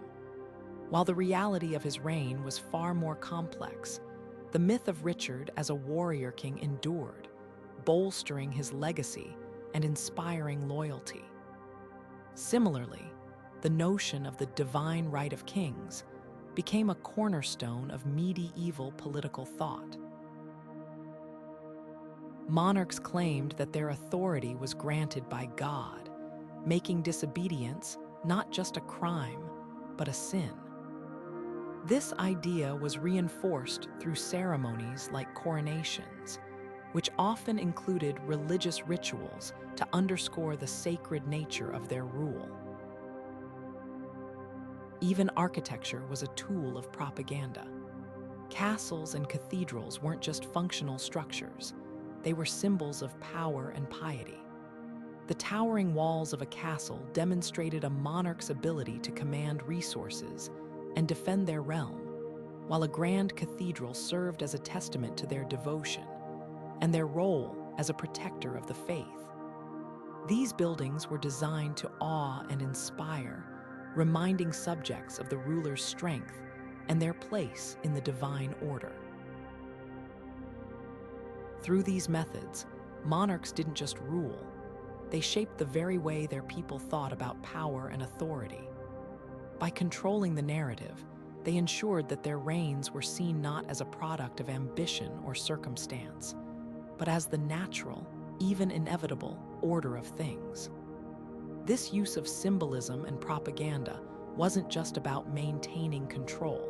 While the reality of his reign was far more complex, the myth of Richard as a warrior king endured, bolstering his legacy and inspiring loyalty. Similarly, the notion of the divine right of kings became a cornerstone of medieval political thought. Monarchs claimed that their authority was granted by God, making disobedience not just a crime, but a sin. This idea was reinforced through ceremonies like coronations, which often included religious rituals to underscore the sacred nature of their rule. Even architecture was a tool of propaganda. Castles and cathedrals weren't just functional structures, they were symbols of power and piety. The towering walls of a castle demonstrated a monarch's ability to command resources and defend their realm, while a grand cathedral served as a testament to their devotion and their role as a protector of the faith. These buildings were designed to awe and inspire, reminding subjects of the ruler's strength and their place in the divine order. Through these methods, monarchs didn't just rule, they shaped the very way their people thought about power and authority. By controlling the narrative, they ensured that their reigns were seen not as a product of ambition or circumstance, but as the natural, even inevitable, order of things. This use of symbolism and propaganda wasn't just about maintaining control.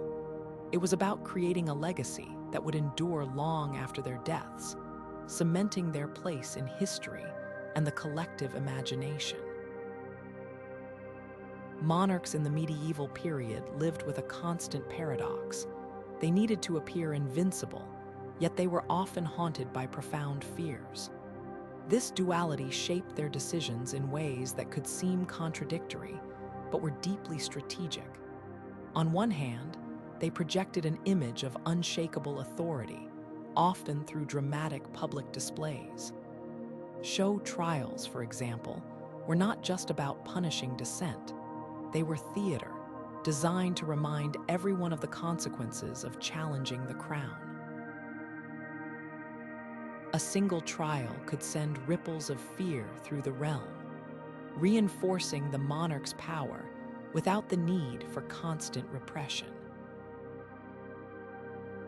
It was about creating a legacy that would endure long after their deaths, cementing their place in history and the collective imagination. Monarchs in the medieval period lived with a constant paradox. They needed to appear invincible, yet they were often haunted by profound fears. This duality shaped their decisions in ways that could seem contradictory, but were deeply strategic. On one hand, they projected an image of unshakable authority, often through dramatic public displays. Show trials, for example, were not just about punishing dissent. They were theater, designed to remind everyone of the consequences of challenging the crown. A single trial could send ripples of fear through the realm, reinforcing the monarch's power without the need for constant repression.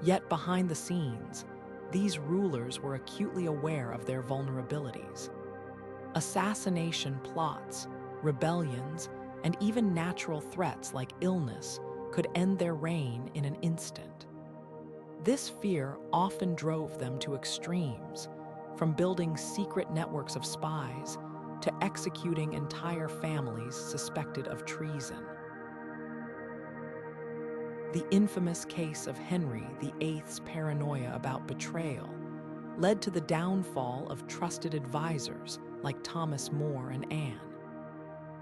Yet behind the scenes, these rulers were acutely aware of their vulnerabilities. Assassination plots, rebellions, and even natural threats like illness could end their reign in an instant. This fear often drove them to extremes, from building secret networks of spies to executing entire families suspected of treason. The infamous case of Henry VIII's paranoia about betrayal led to the downfall of trusted advisors like Thomas More and Anne.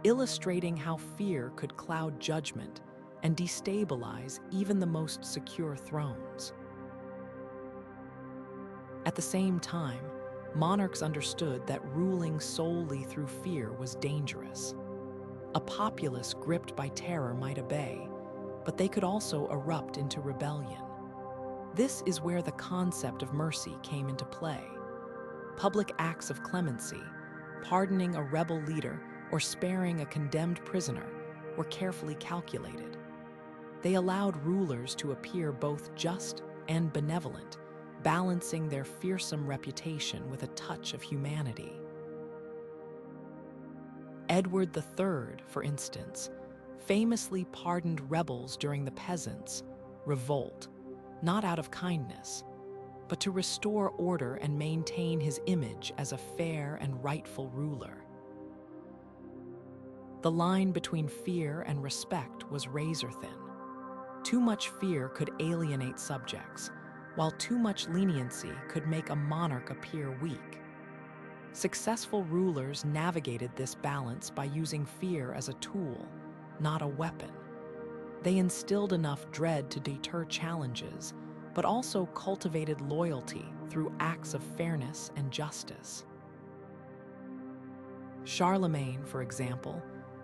illustrating how fear could cloud judgment and destabilize even the most secure thrones. At the same time, monarchs understood that ruling solely through fear was dangerous. A populace gripped by terror might obey, but they could also erupt into rebellion. This is where the concept of mercy came into play. Public acts of clemency, pardoning a rebel leader or sparing a condemned prisoner, were carefully calculated. They allowed rulers to appear both just and benevolent, balancing their fearsome reputation with a touch of humanity. Edward III, for instance, famously pardoned rebels during the Peasants' Revolt, not out of kindness, but to restore order and maintain his image as a fair and rightful ruler. The line between fear and respect was razor-thin. Too much fear could alienate subjects, while too much leniency could make a monarch appear weak. Successful rulers navigated this balance by using fear as a tool, not a weapon. They instilled enough dread to deter challenges, but also cultivated loyalty through acts of fairness and justice. Charlemagne, for example,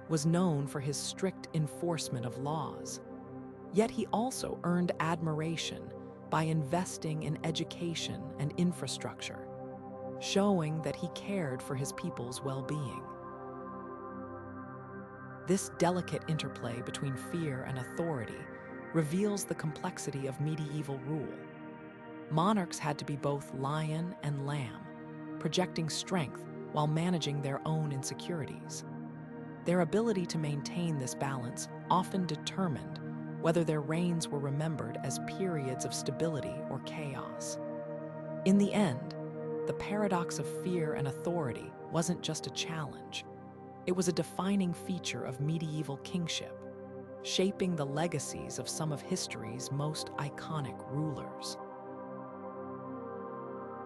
was known for his strict enforcement of laws. Yet he also earned admiration by investing in education and infrastructure, showing that he cared for his people's well-being. This delicate interplay between fear and authority reveals the complexity of medieval rule. Monarchs had to be both lion and lamb, projecting strength while managing their own insecurities. Their ability to maintain this balance often determined whether their reigns were remembered as periods of stability or chaos. In the end, the paradox of fear and authority wasn't just a challenge. It was a defining feature of medieval kingship, shaping the legacies of some of history's most iconic rulers.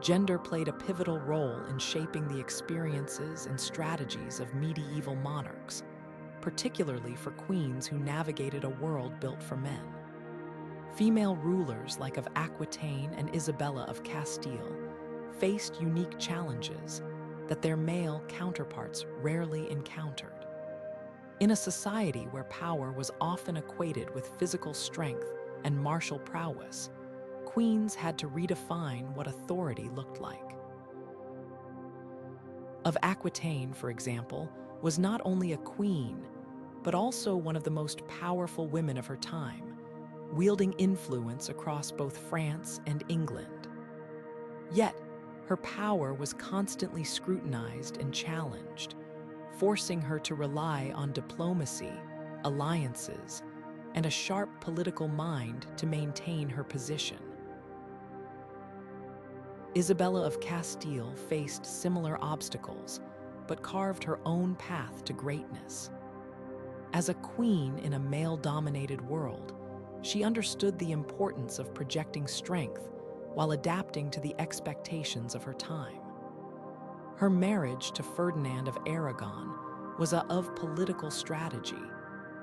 Gender played a pivotal role in shaping the experiences and strategies of medieval monarchs, particularly for queens who navigated a world built for men. Female rulers like of Aquitaine and Isabella of Castile faced unique challenges that their male counterparts rarely encountered. In a society where power was often equated with physical strength and martial prowess, queens had to redefine what authority looked like. Of Aquitaine, for example, was not only a queen, but also one of the most powerful women of her time, wielding influence across both France and England. Yet, her power was constantly scrutinized and challenged, forcing her to rely on diplomacy, alliances, and a sharp political mind to maintain her position. Isabella of Castile faced similar obstacles, but carved her own path to greatness. As a queen in a male-dominated world, she understood the importance of projecting strength while adapting to the expectations of her time. Her marriage to Ferdinand of Aragon was of political strategy,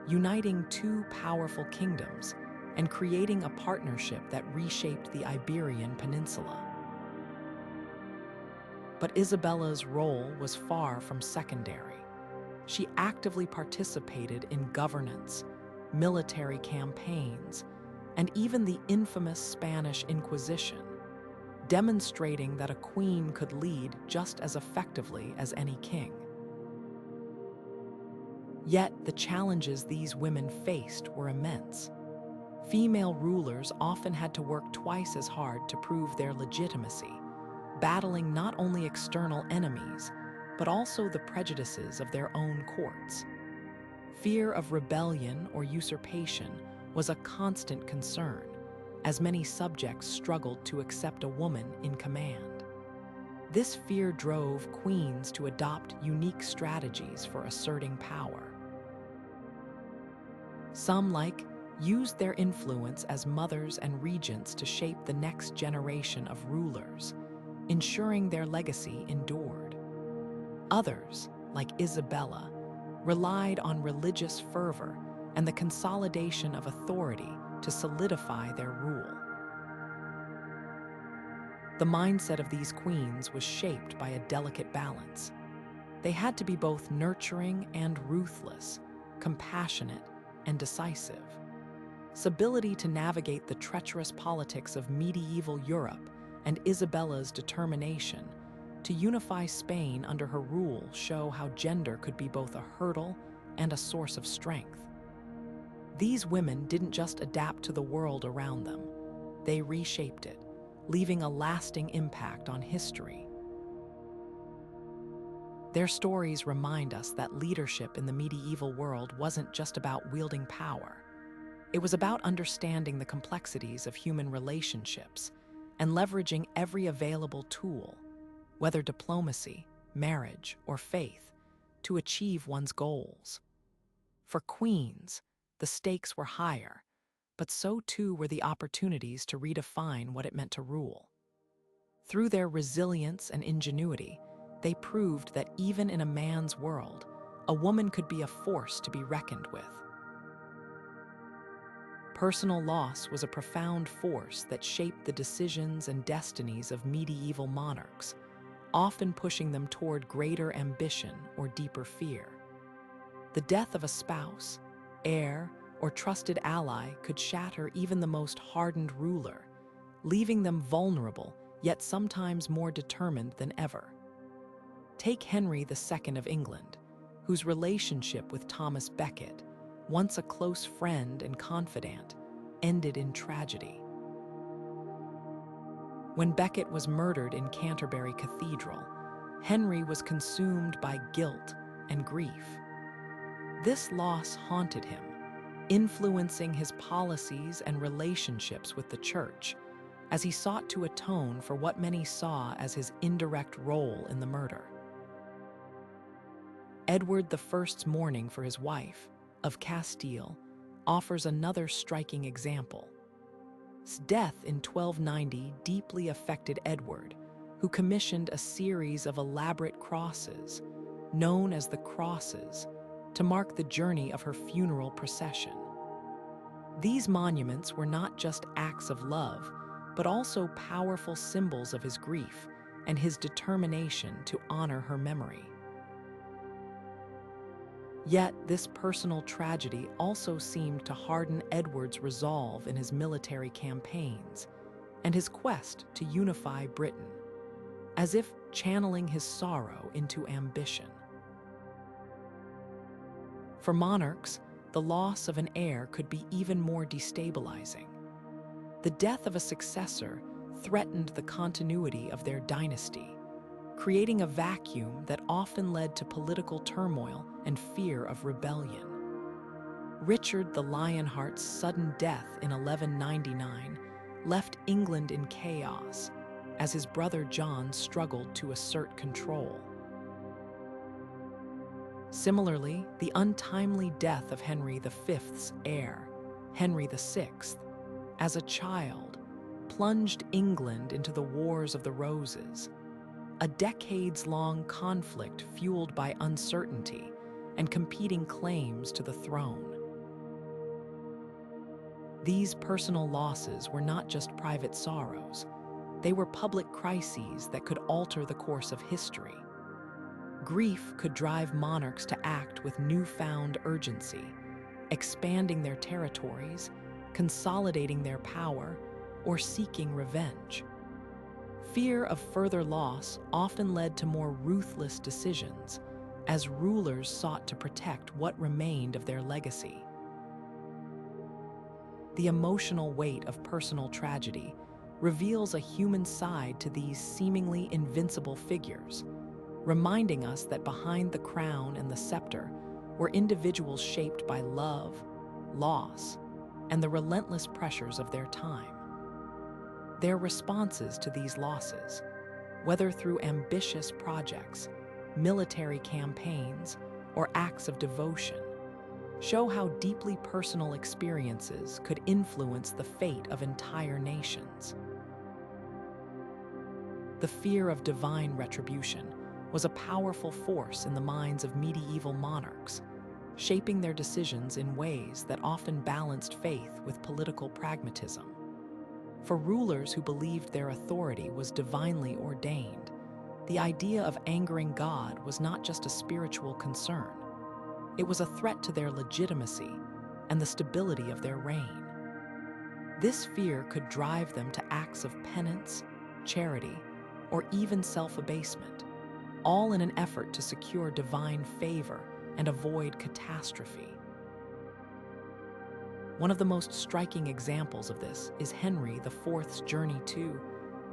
uniting two powerful kingdoms and creating a partnership that reshaped the Iberian Peninsula. But Isabella's role was far from secondary. She actively participated in governance, military campaigns, and even the infamous Spanish Inquisition, demonstrating that a queen could lead just as effectively as any king. Yet the challenges these women faced were immense. Female rulers often had to work twice as hard to prove their legitimacy, battling not only external enemies, but also the prejudices of their own courts. Fear of rebellion or usurpation was a constant concern, as many subjects struggled to accept a woman in command. This fear drove queens to adopt unique strategies for asserting power. Some, used their influence as mothers and regents to shape the next generation of rulers, ensuring their legacy endured. Others, like Isabella, relied on religious fervor and the consolidation of authority to solidify their rule. The mindset of these queens was shaped by a delicate balance. They had to be both nurturing and ruthless, compassionate and decisive. This ability to navigate the treacherous politics of medieval Europe and Isabella's determination to unify Spain under her rule show how gender could be both a hurdle and a source of strength. These women didn't just adapt to the world around them, they reshaped it, leaving a lasting impact on history. Their stories remind us that leadership in the medieval world wasn't just about wielding power. It was about understanding the complexities of human relationships and leveraging every available tool, whether diplomacy, marriage, or faith, to achieve one's goals. For queens, the stakes were higher, but so too were the opportunities to redefine what it meant to rule. Through their resilience and ingenuity, they proved that even in a man's world, a woman could be a force to be reckoned with. Personal loss was a profound force that shaped the decisions and destinies of medieval monarchs, often pushing them toward greater ambition or deeper fear. The death of a spouse, heir, or trusted ally could shatter even the most hardened ruler, leaving them vulnerable, yet sometimes more determined than ever. Take Henry II of England, whose relationship with Thomas Becket, once a close friend and confidant, ended in tragedy. When Becket was murdered in Canterbury Cathedral, Henry was consumed by guilt and grief. This loss haunted him, influencing his policies and relationships with the Church, as he sought to atone for what many saw as his indirect role in the murder. Edward I's mourning for his wife, of Castile, offers another striking example. His death in 1290 deeply affected Edward, who commissioned a series of elaborate crosses, known as the Crosses, to mark the journey of her funeral procession. These monuments were not just acts of love, but also powerful symbols of his grief and his determination to honor her memory. Yet, this personal tragedy also seemed to harden Edward's resolve in his military campaigns and his quest to unify Britain, as if channeling his sorrow into ambition. For monarchs, the loss of an heir could be even more destabilizing. The death of a successor threatened the continuity of their dynasty, creating a vacuum that often led to political turmoil and fear of rebellion. Richard the Lionheart's sudden death in 1199 left England in chaos, as his brother John struggled to assert control. Similarly, the untimely death of Henry V's heir, Henry VI, as a child, plunged England into the Wars of the Roses, a decades-long conflict fueled by uncertainty and competing claims to the throne. These personal losses were not just private sorrows, they were public crises that could alter the course of history. Grief could drive monarchs to act with newfound urgency, expanding their territories, consolidating their power, or seeking revenge. Fear of further loss often led to more ruthless decisions, as rulers sought to protect what remained of their legacy. The emotional weight of personal tragedy reveals a human side to these seemingly invincible figures, reminding us that behind the crown and the scepter were individuals shaped by love, loss, and the relentless pressures of their time. Their responses to these losses, whether through ambitious projects, military campaigns, or acts of devotion, show how deeply personal experiences could influence the fate of entire nations. The fear of divine retribution was a powerful force in the minds of medieval monarchs, shaping their decisions in ways that often balanced faith with political pragmatism. For rulers who believed their authority was divinely ordained, the idea of angering God was not just a spiritual concern. It was a threat to their legitimacy and the stability of their reign. This fear could drive them to acts of penance, charity, or even self-abasement, all in an effort to secure divine favor and avoid catastrophe. One of the most striking examples of this is Henry IV's journey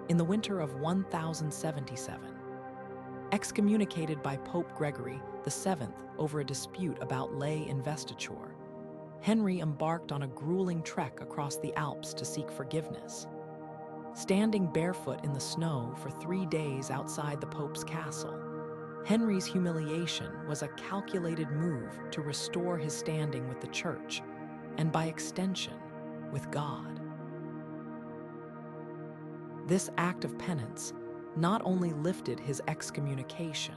in the winter of 1077. Excommunicated by Pope Gregory VII over a dispute about lay investiture, Henry embarked on a grueling trek across the Alps to seek forgiveness. Standing barefoot in the snow for 3 days outside the Pope's castle, Henry's humiliation was a calculated move to restore his standing with the Church, and by extension, with God. This act of penance not only lifted his excommunication,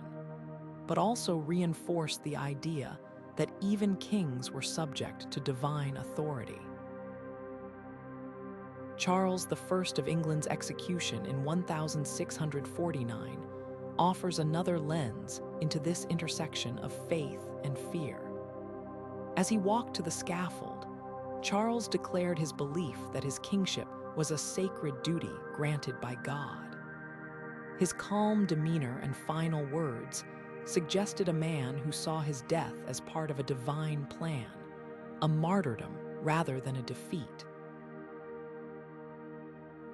but also reinforced the idea that even kings were subject to divine authority. Charles I of England's execution in 1649 offers another lens into this intersection of faith and fear. As he walked to the scaffold, Charles declared his belief that his kingship was a sacred duty granted by God. His calm demeanor and final words suggested a man who saw his death as part of a divine plan, a martyrdom rather than a defeat.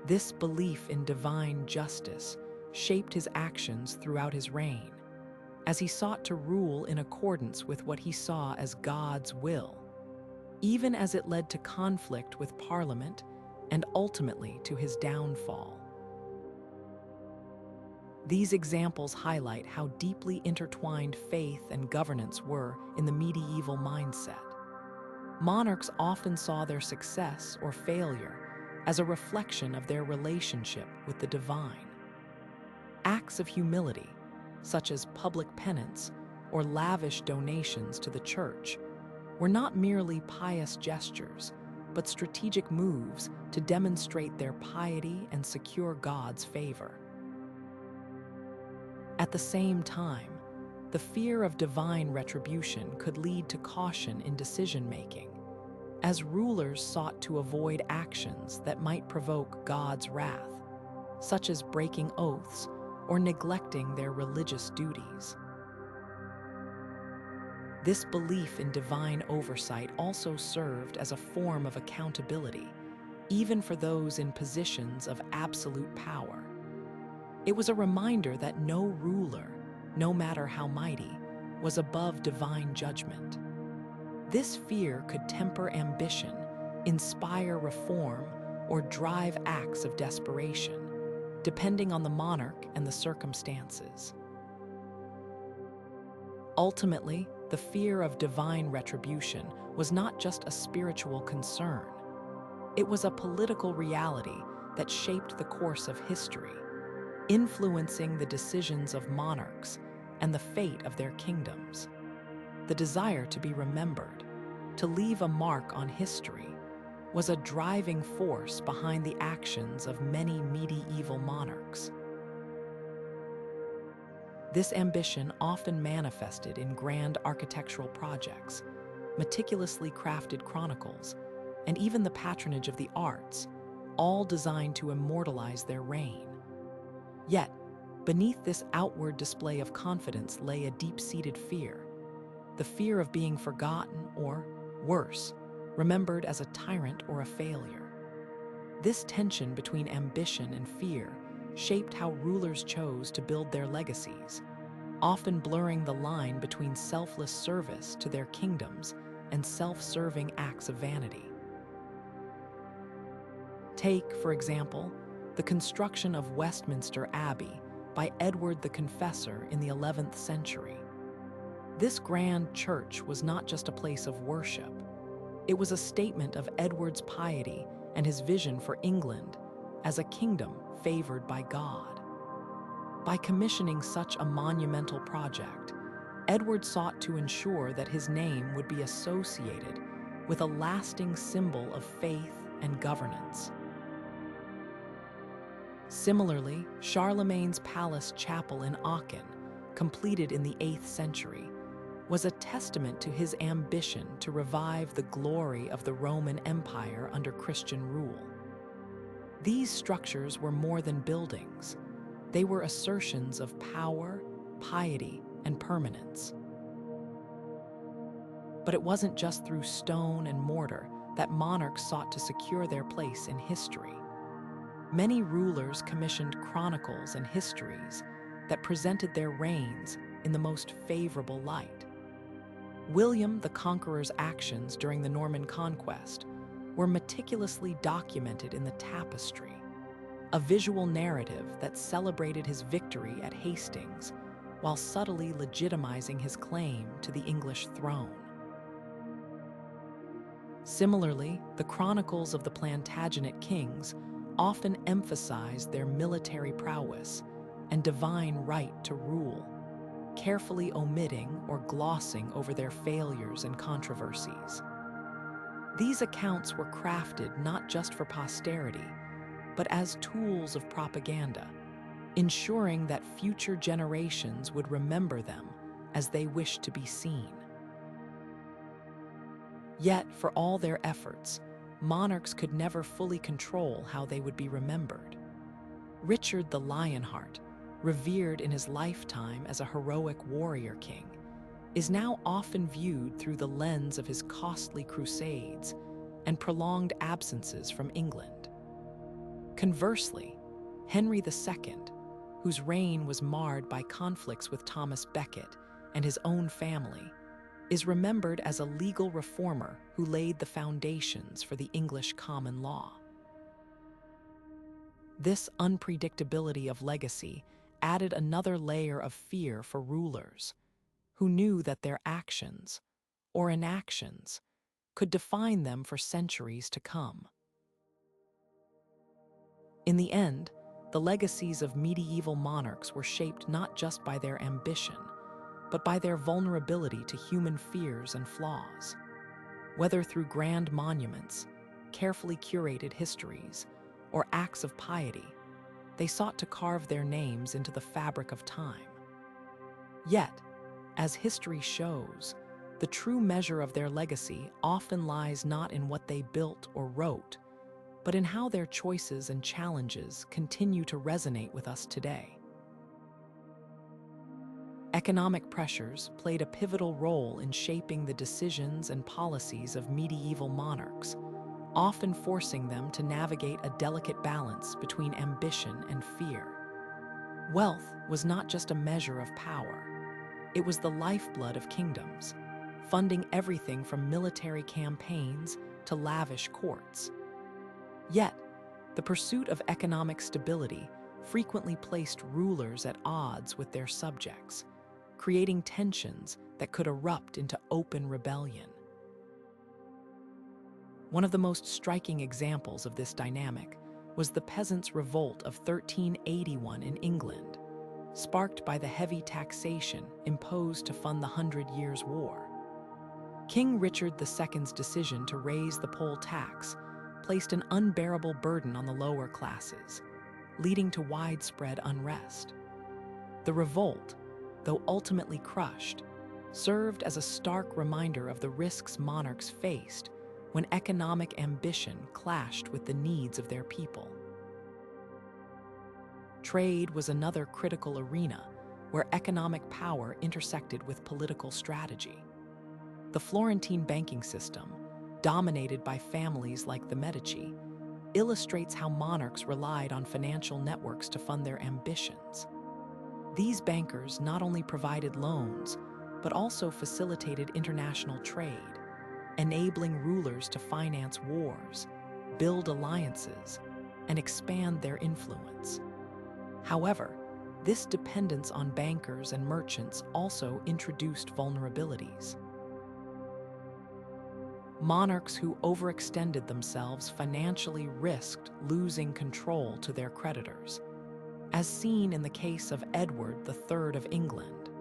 This belief in divine justice shaped his actions throughout his reign, as he sought to rule in accordance with what he saw as God's will, even as it led to conflict with Parliament and ultimately to his downfall. These examples highlight how deeply intertwined faith and governance were in the medieval mindset. Monarchs often saw their success or failure as a reflection of their relationship with the divine. Acts of humility, such as public penance or lavish donations to the Church, were not merely pious gestures, but strategic moves to demonstrate their piety and secure God's favor. At the same time, the fear of divine retribution could lead to caution in decision-making, as rulers sought to avoid actions that might provoke God's wrath, such as breaking oaths or neglecting their religious duties. This belief in divine oversight also served as a form of accountability, even for those in positions of absolute power. It was a reminder that no ruler, no matter how mighty, was above divine judgment. This fear could temper ambition, inspire reform, or drive acts of desperation, depending on the monarch and the circumstances. Ultimately, the fear of divine retribution was not just a spiritual concern. It was a political reality that shaped the course of history, influencing the decisions of monarchs and the fate of their kingdoms. The desire to be remembered, to leave a mark on history, was a driving force behind the actions of many medieval monarchs. This ambition often manifested in grand architectural projects, meticulously crafted chronicles, and even the patronage of the arts, all designed to immortalize their reign. Yet, beneath this outward display of confidence lay a deep-seated fear, the fear of being forgotten or, worse, remembered as a tyrant or a failure. This tension between ambition and fear shaped how rulers chose to build their legacies, often blurring the line between selfless service to their kingdoms and self-serving acts of vanity. Take, for example, the construction of Westminster Abbey by Edward the Confessor in the 11th century. This grand church was not just a place of worship. It was a statement of Edward's piety and his vision for England as a kingdom favored by God. By commissioning such a monumental project, Edward sought to ensure that his name would be associated with a lasting symbol of faith and governance. Similarly, Charlemagne's palace chapel in Aachen, completed in the 8th century, was a testament to his ambition to revive the glory of the Roman Empire under Christian rule. These structures were more than buildings. They were assertions of power, piety, and permanence. But it wasn't just through stone and mortar that monarchs sought to secure their place in history. Many rulers commissioned chronicles and histories that presented their reigns in the most favorable light. William the Conqueror's actions during the Norman conquest were meticulously documented in the Tapestry, a visual narrative that celebrated his victory at Hastings while subtly legitimizing his claim to the English throne. Similarly, the chronicles of the Plantagenet kings often emphasized their military prowess and divine right to rule, carefully omitting or glossing over their failures and controversies. These accounts were crafted not just for posterity, but as tools of propaganda, ensuring that future generations would remember them as they wished to be seen. Yet, for all their efforts, monarchs could never fully control how they would be remembered. Richard the Lionheart, revered in his lifetime as a heroic warrior king, is now often viewed through the lens of his costly crusades and prolonged absences from England. Conversely, Henry II, whose reign was marred by conflicts with Thomas Becket and his own family, is remembered as a legal reformer who laid the foundations for the English common law. This unpredictability of legacy added another layer of fear for rulers, who knew that their actions, or inactions, could define them for centuries to come. In the end, the legacies of medieval monarchs were shaped not just by their ambition, but by their vulnerability to human fears and flaws. Whether through grand monuments, carefully curated histories, or acts of piety, they sought to carve their names into the fabric of time. Yet, as history shows, the true measure of their legacy often lies not in what they built or wrote, but in how their choices and challenges continue to resonate with us today. Economic pressures played a pivotal role in shaping the decisions and policies of medieval monarchs, often forcing them to navigate a delicate balance between ambition and fear. Wealth was not just a measure of power. It was the lifeblood of kingdoms, funding everything from military campaigns to lavish courts. Yet, the pursuit of economic stability frequently placed rulers at odds with their subjects, creating tensions that could erupt into open rebellion. One of the most striking examples of this dynamic was the Peasants' Revolt of 1381 in England, sparked by the heavy taxation imposed to fund the 100 Years' War. King Richard II's decision to raise the poll tax placed an unbearable burden on the lower classes, leading to widespread unrest. The revolt, though ultimately crushed, served as a stark reminder of the risks monarchs faced when economic ambition clashed with the needs of their people. Trade was another critical arena where economic power intersected with political strategy. The Florentine banking system, dominated by families like the Medici, illustrates how monarchs relied on financial networks to fund their ambitions. These bankers not only provided loans, but also facilitated international trade, enabling rulers to finance wars, build alliances, and expand their influence. However, this dependence on bankers and merchants also introduced vulnerabilities. Monarchs who overextended themselves financially risked losing control to their creditors, as seen in the case of Edward III of England,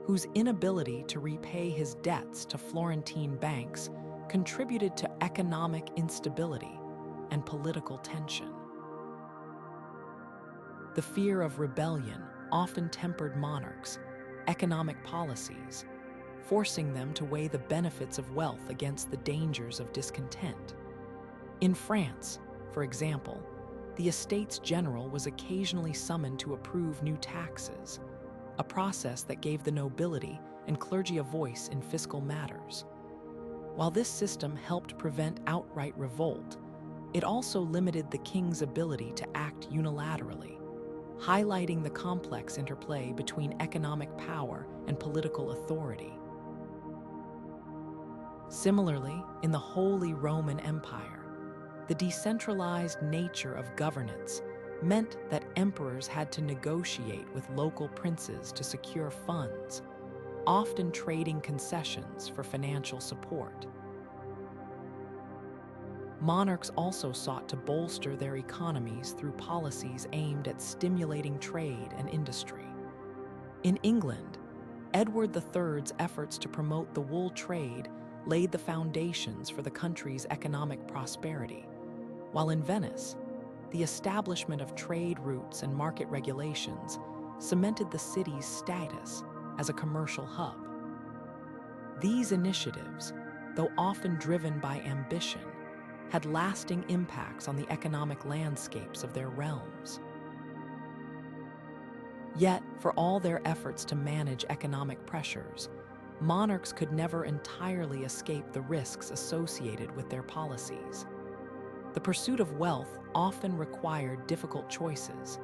whose inability to repay his debts to Florentine banks contributed to economic instability and political tension. The fear of rebellion often tempered monarchs' economic policies, forcing them to weigh the benefits of wealth against the dangers of discontent. In France, for example, the Estates General was occasionally summoned to approve new taxes, a process that gave the nobility and clergy a voice in fiscal matters. While this system helped prevent outright revolt, it also limited the king's ability to act unilaterally, highlighting the complex interplay between economic power and political authority. Similarly, in the Holy Roman Empire, the decentralized nature of governance meant that emperors had to negotiate with local princes to secure funds, often trading concessions for financial support. Monarchs also sought to bolster their economies through policies aimed at stimulating trade and industry. In England, Edward III's efforts to promote the wool trade laid the foundations for the country's economic prosperity, while in Venice, the establishment of trade routes and market regulations cemented the city's status as a commercial hub. These initiatives, though often driven by ambition, had lasting impacts on the economic landscapes of their realms. Yet, for all their efforts to manage economic pressures, monarchs could never entirely escape the risks associated with their policies. The pursuit of wealth often required difficult choices,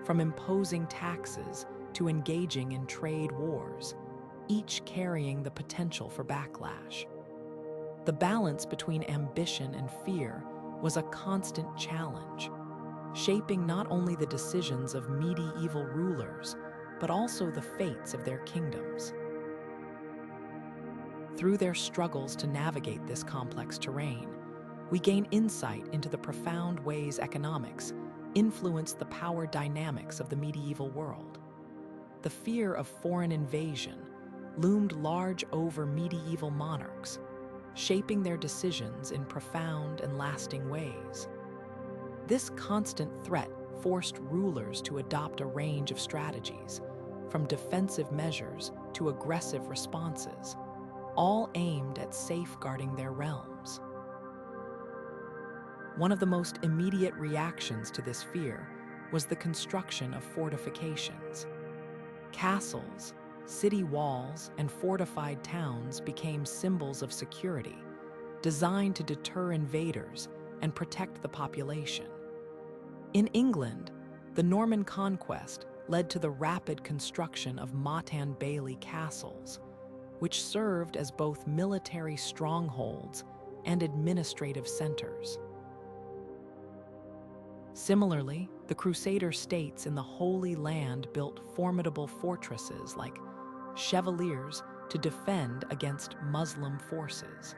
from imposing taxes to engaging in trade wars, each carrying the potential for backlash. The balance between ambition and fear was a constant challenge, shaping not only the decisions of medieval rulers, but also the fates of their kingdoms. Through their struggles to navigate this complex terrain, we gain insight into the profound ways economics influenced the power dynamics of the medieval world. The fear of foreign invasion loomed large over medieval monarchs, shaping their decisions in profound and lasting ways. This constant threat forced rulers to adopt a range of strategies, from defensive measures to aggressive responses, all aimed at safeguarding their realms. One of the most immediate reactions to this fear was the construction of fortifications. Castles, city walls, and fortified towns became symbols of security, designed to deter invaders and protect the population. In England, the Norman conquest led to the rapid construction of motte and bailey castles, which served as both military strongholds and administrative centers. Similarly, the Crusader states in the Holy Land built formidable fortresses like chevaliers to defend against Muslim forces.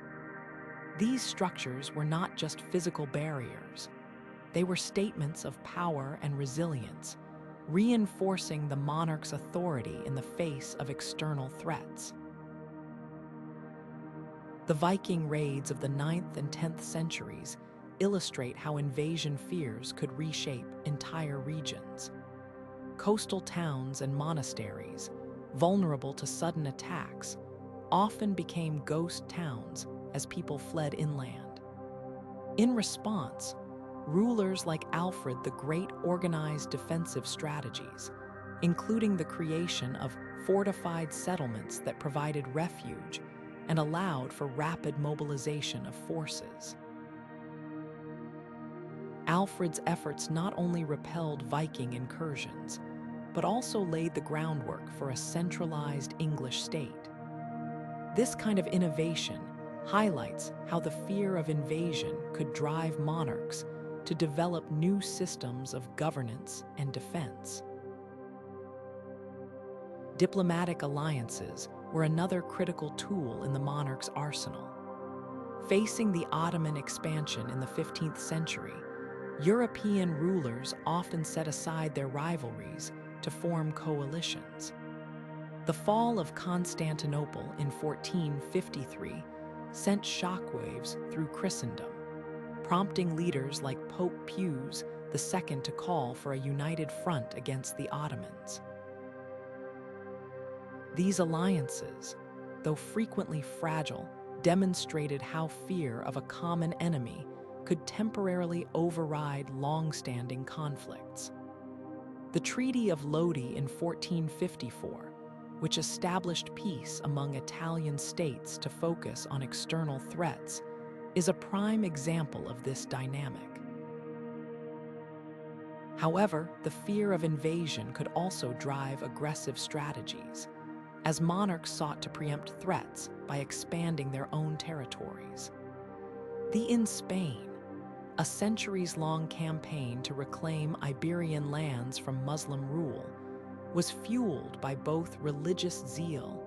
These structures were not just physical barriers. They were statements of power and resilience, reinforcing the monarch's authority in the face of external threats. The Viking raids of the 9th and 10th centuries illustrate how invasion fears could reshape entire regions. Coastal towns and monasteries, vulnerable to sudden attacks, often became ghost towns as people fled inland. In response, rulers like Alfred the Great organized defensive strategies, including the creation of fortified settlements that provided refuge and allowed for rapid mobilization of forces. Alfred's efforts not only repelled Viking incursions, but also laid the groundwork for a centralized English state. This kind of innovation highlights how the fear of invasion could drive monarchs to develop new systems of governance and defense. Diplomatic alliances were another critical tool in the monarch's arsenal. Facing the Ottoman expansion in the 15th century, European rulers often set aside their rivalries to form coalitions. The fall of Constantinople in 1453 sent shockwaves through Christendom, prompting leaders like Pope Pius II to call for a united front against the Ottomans. These alliances, though frequently fragile, demonstrated how fear of a common enemy could temporarily override long-standing conflicts. The Treaty of Lodi in 1454, which established peace among Italian states to focus on external threats, is a prime example of this dynamic. However, the fear of invasion could also drive aggressive strategies, as monarchs sought to preempt threats by expanding their own territories. In Spain, a centuries-long campaign to reclaim Iberian lands from Muslim rule was fueled by both religious zeal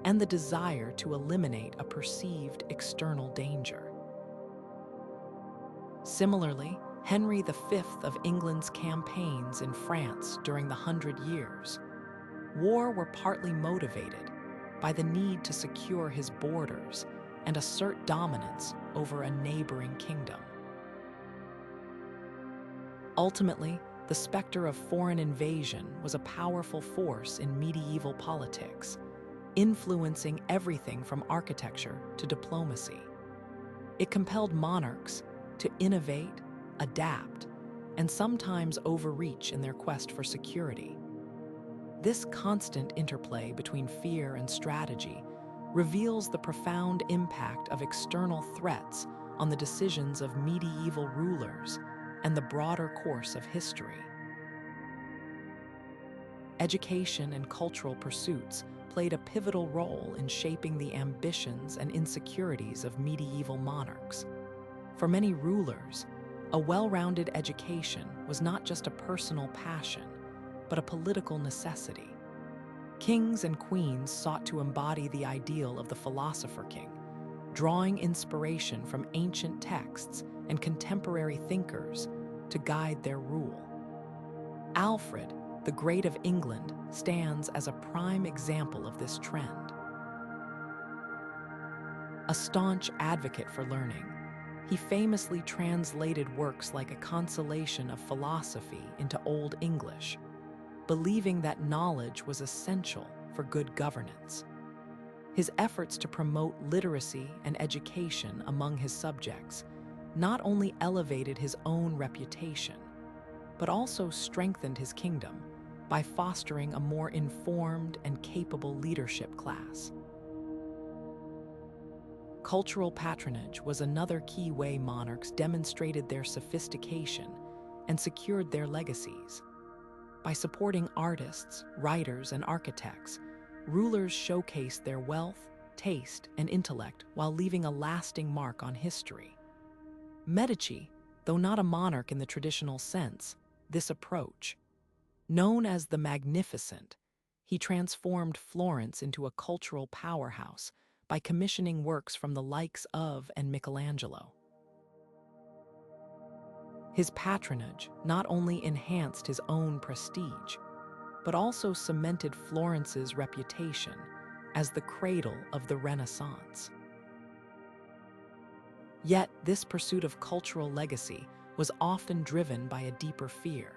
and the desire to eliminate a perceived external danger. Similarly, Henry V of England's campaigns in France during the Hundred Years' War were partly motivated by the need to secure his borders and assert dominance over a neighboring kingdom. Ultimately, the specter of foreign invasion was a powerful force in medieval politics, influencing everything from architecture to diplomacy. It compelled monarchs to innovate, adapt, and sometimes overreach in their quest for security. This constant interplay between fear and strategy reveals the profound impact of external threats on the decisions of medieval rulers and the broader course of history. Education and cultural pursuits played a pivotal role in shaping the ambitions and insecurities of medieval monarchs. For many rulers, a well-rounded education was not just a personal passion, but a political necessity. Kings and queens sought to embody the ideal of the philosopher king, drawing inspiration from ancient texts and contemporary thinkers to guide their rule. Alfred, the Great of England, stands as a prime example of this trend. A staunch advocate for learning, he famously translated works like A Consolation of Philosophy into Old English, believing that knowledge was essential for good governance. His efforts to promote literacy and education among his subjects not only elevated his own reputation, but also strengthened his kingdom by fostering a more informed and capable leadership class. Cultural patronage was another key way monarchs demonstrated their sophistication and secured their legacies. By supporting artists, writers, and architects, rulers showcased their wealth, taste, and intellect while leaving a lasting mark on history. Medici, though not a monarch in the traditional sense, this approach. Known as the Magnificent, he transformed Florence into a cultural powerhouse by commissioning works from the likes of and Michelangelo. His patronage not only enhanced his own prestige, but also cemented Florence's reputation as the cradle of the Renaissance. Yet, this pursuit of cultural legacy was often driven by a deeper fear,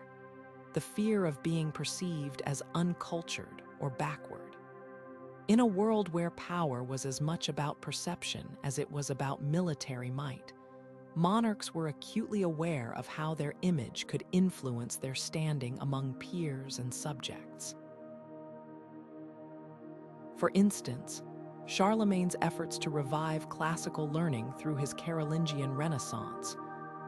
the fear of being perceived as uncultured or backward. In a world where power was as much about perception as it was about military might, monarchs were acutely aware of how their image could influence their standing among peers and subjects. For instance, Charlemagne's efforts to revive classical learning through his Carolingian Renaissance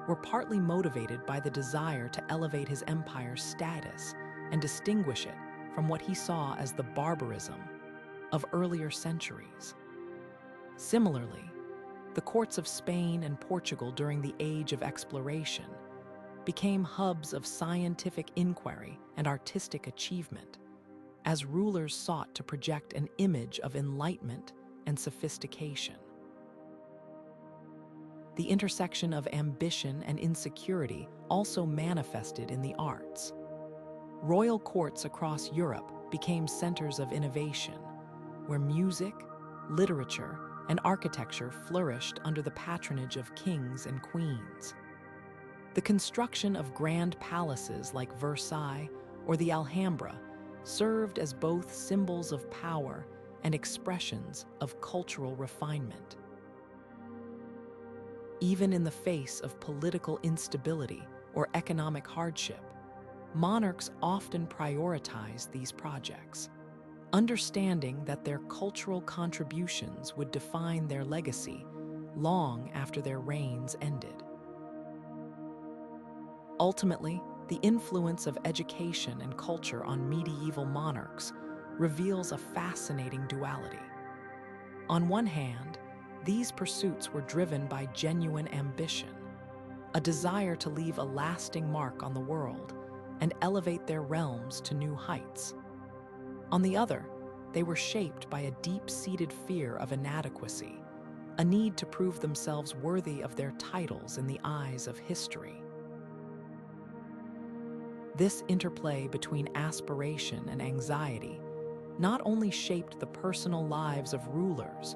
were partly motivated by the desire to elevate his empire's status and distinguish it from what he saw as the barbarism of earlier centuries. Similarly, the courts of Spain and Portugal during the Age of Exploration became hubs of scientific inquiry and artistic achievement, as rulers sought to project an image of enlightenment and sophistication. The intersection of ambition and insecurity also manifested in the arts. Royal courts across Europe became centers of innovation, where music, literature, and architecture flourished under the patronage of kings and queens. The construction of grand palaces like Versailles or the Alhambra served as both symbols of power and expressions of cultural refinement. Even in the face of political instability or economic hardship, monarchs often prioritized these projects, understanding that their cultural contributions would define their legacy long after their reigns ended. Ultimately, the influence of education and culture on medieval monarchs reveals a fascinating duality. On one hand, these pursuits were driven by genuine ambition, a desire to leave a lasting mark on the world and elevate their realms to new heights. On the other, they were shaped by a deep-seated fear of inadequacy, a need to prove themselves worthy of their titles in the eyes of history. This interplay between aspiration and anxiety not only shaped the personal lives of rulers,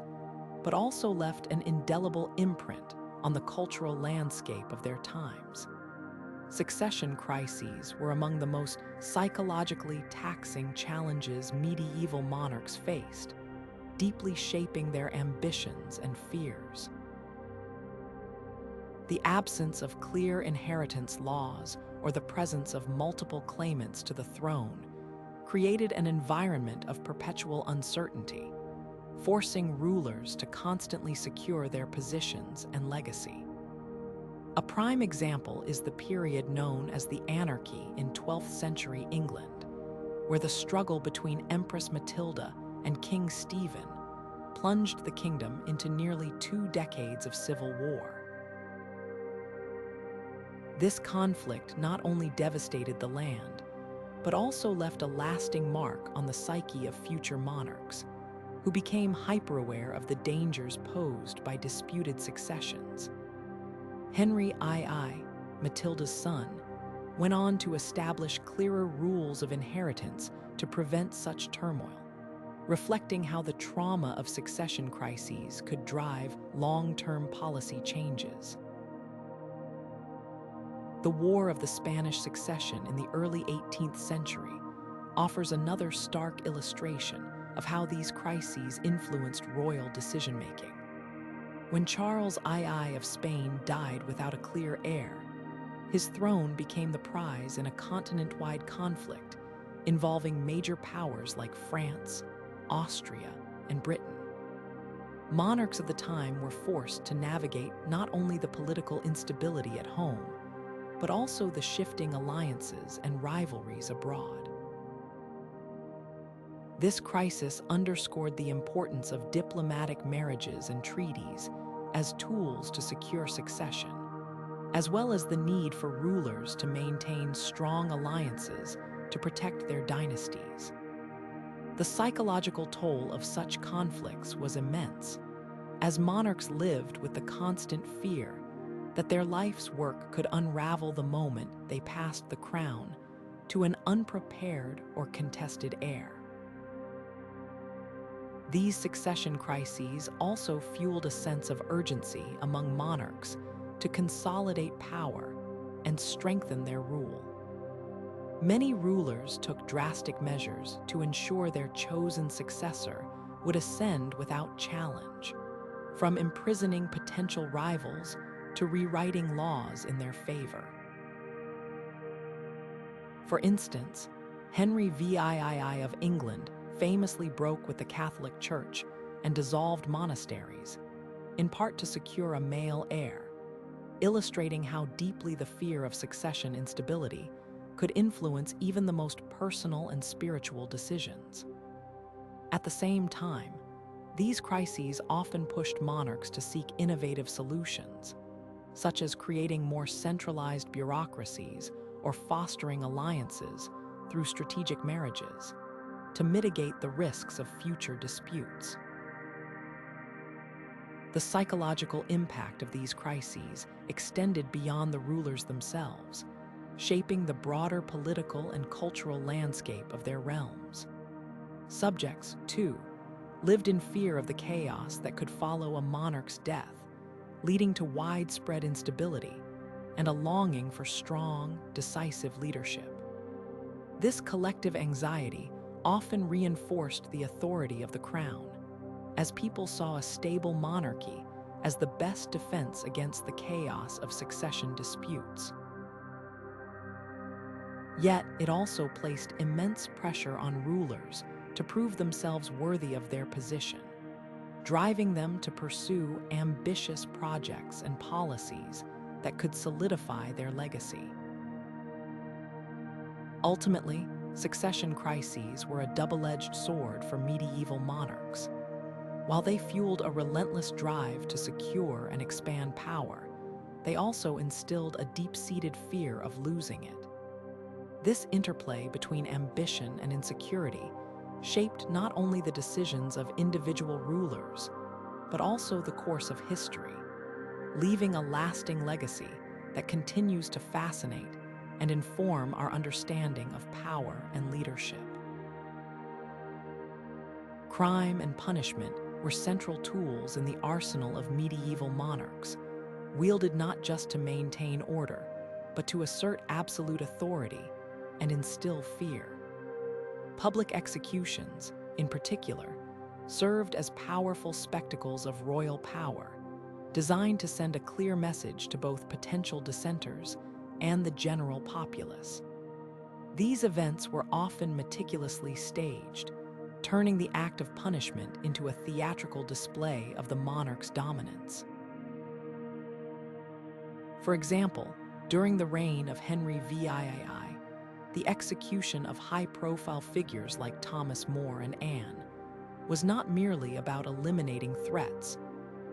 but also left an indelible imprint on the cultural landscape of their times. Succession crises were among the most psychologically taxing challenges medieval monarchs faced, deeply shaping their ambitions and fears. The absence of clear inheritance laws or the presence of multiple claimants to the throne created an environment of perpetual uncertainty, forcing rulers to constantly secure their positions and legacy. A prime example is the period known as the Anarchy in 12th century England, where the struggle between Empress Matilda and King Stephen plunged the kingdom into nearly 2 decades of civil war. This conflict not only devastated the land, but also left a lasting mark on the psyche of future monarchs, who became hyper-aware of the dangers posed by disputed successions. Henry II, Matilda's son, went on to establish clearer rules of inheritance to prevent such turmoil, reflecting how the trauma of succession crises could drive long-term policy changes. The War of the Spanish Succession in the early 18th century offers another stark illustration of how these crises influenced royal decision-making. When Charles II of Spain died without a clear heir, his throne became the prize in a continent-wide conflict involving major powers like France, Austria, and Britain. Monarchs of the time were forced to navigate not only the political instability at home, but also the shifting alliances and rivalries abroad. This crisis underscored the importance of diplomatic marriages and treaties as tools to secure succession, as well as the need for rulers to maintain strong alliances to protect their dynasties. The psychological toll of such conflicts was immense, as monarchs lived with the constant fear that their life's work could unravel the moment they passed the crown to an unprepared or contested heir. These succession crises also fueled a sense of urgency among monarchs to consolidate power and strengthen their rule. Many rulers took drastic measures to ensure their chosen successor would ascend without challenge, from imprisoning potential rivals to rewriting laws in their favor. For instance, Henry VIII of England famously broke with the Catholic Church and dissolved monasteries, in part to secure a male heir, illustrating how deeply the fear of succession instability could influence even the most personal and spiritual decisions. At the same time, these crises often pushed monarchs to seek innovative solutions, such as creating more centralized bureaucracies or fostering alliances through strategic marriages to mitigate the risks of future disputes. The psychological impact of these crises extended beyond the rulers themselves, shaping the broader political and cultural landscape of their realms. Subjects, too, lived in fear of the chaos that could follow a monarch's death, leading to widespread instability and a longing for strong, decisive leadership. This collective anxiety often reinforced the authority of the crown, as people saw a stable monarchy as the best defense against the chaos of succession disputes. Yet, it also placed immense pressure on rulers to prove themselves worthy of their position, driving them to pursue ambitious projects and policies that could solidify their legacy. Ultimately, succession crises were a double-edged sword for medieval monarchs. While they fueled a relentless drive to secure and expand power, they also instilled a deep-seated fear of losing it. This interplay between ambition and insecurity shaped not only the decisions of individual rulers, but also the course of history, leaving a lasting legacy that continues to fascinate and inform our understanding of power and leadership. Crime and punishment were central tools in the arsenal of medieval monarchs, wielded not just to maintain order, but to assert absolute authority and instill fear. Public executions, in particular, served as powerful spectacles of royal power, designed to send a clear message to both potential dissenters and the general populace. These events were often meticulously staged, turning the act of punishment into a theatrical display of the monarch's dominance. For example, during the reign of Henry VIII, the execution of high-profile figures like Thomas More and Anne was not merely about eliminating threats,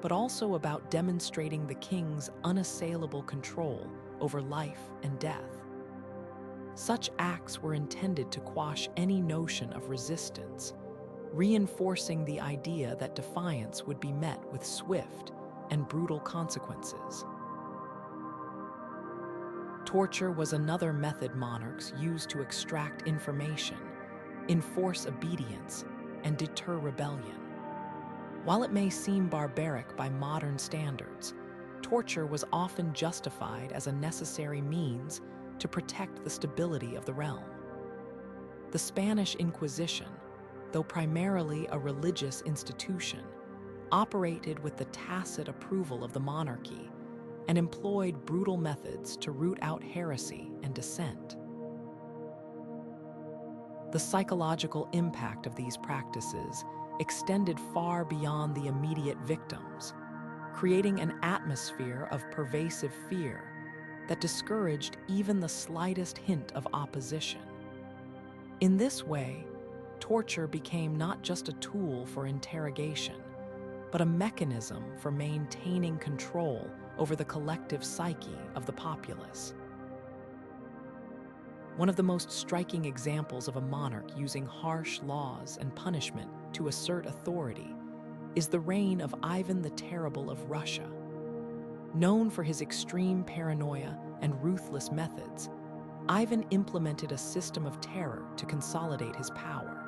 but also about demonstrating the king's unassailable control over life and death. Such acts were intended to quash any notion of resistance, reinforcing the idea that defiance would be met with swift and brutal consequences. Torture was another method monarchs used to extract information, enforce obedience, and deter rebellion. While it may seem barbaric by modern standards, torture was often justified as a necessary means to protect the stability of the realm. The Spanish Inquisition, though primarily a religious institution, operated with the tacit approval of the monarchy and employed brutal methods to root out heresy and dissent. The psychological impact of these practices extended far beyond the immediate victims, creating an atmosphere of pervasive fear that discouraged even the slightest hint of opposition. In this way, torture became not just a tool for interrogation, but a mechanism for maintaining control over the collective psyche of the populace. One of the most striking examples of a monarch using harsh laws and punishment to assert authority is the reign of Ivan the Terrible of Russia. Known for his extreme paranoia and ruthless methods, Ivan implemented a system of terror to consolidate his power.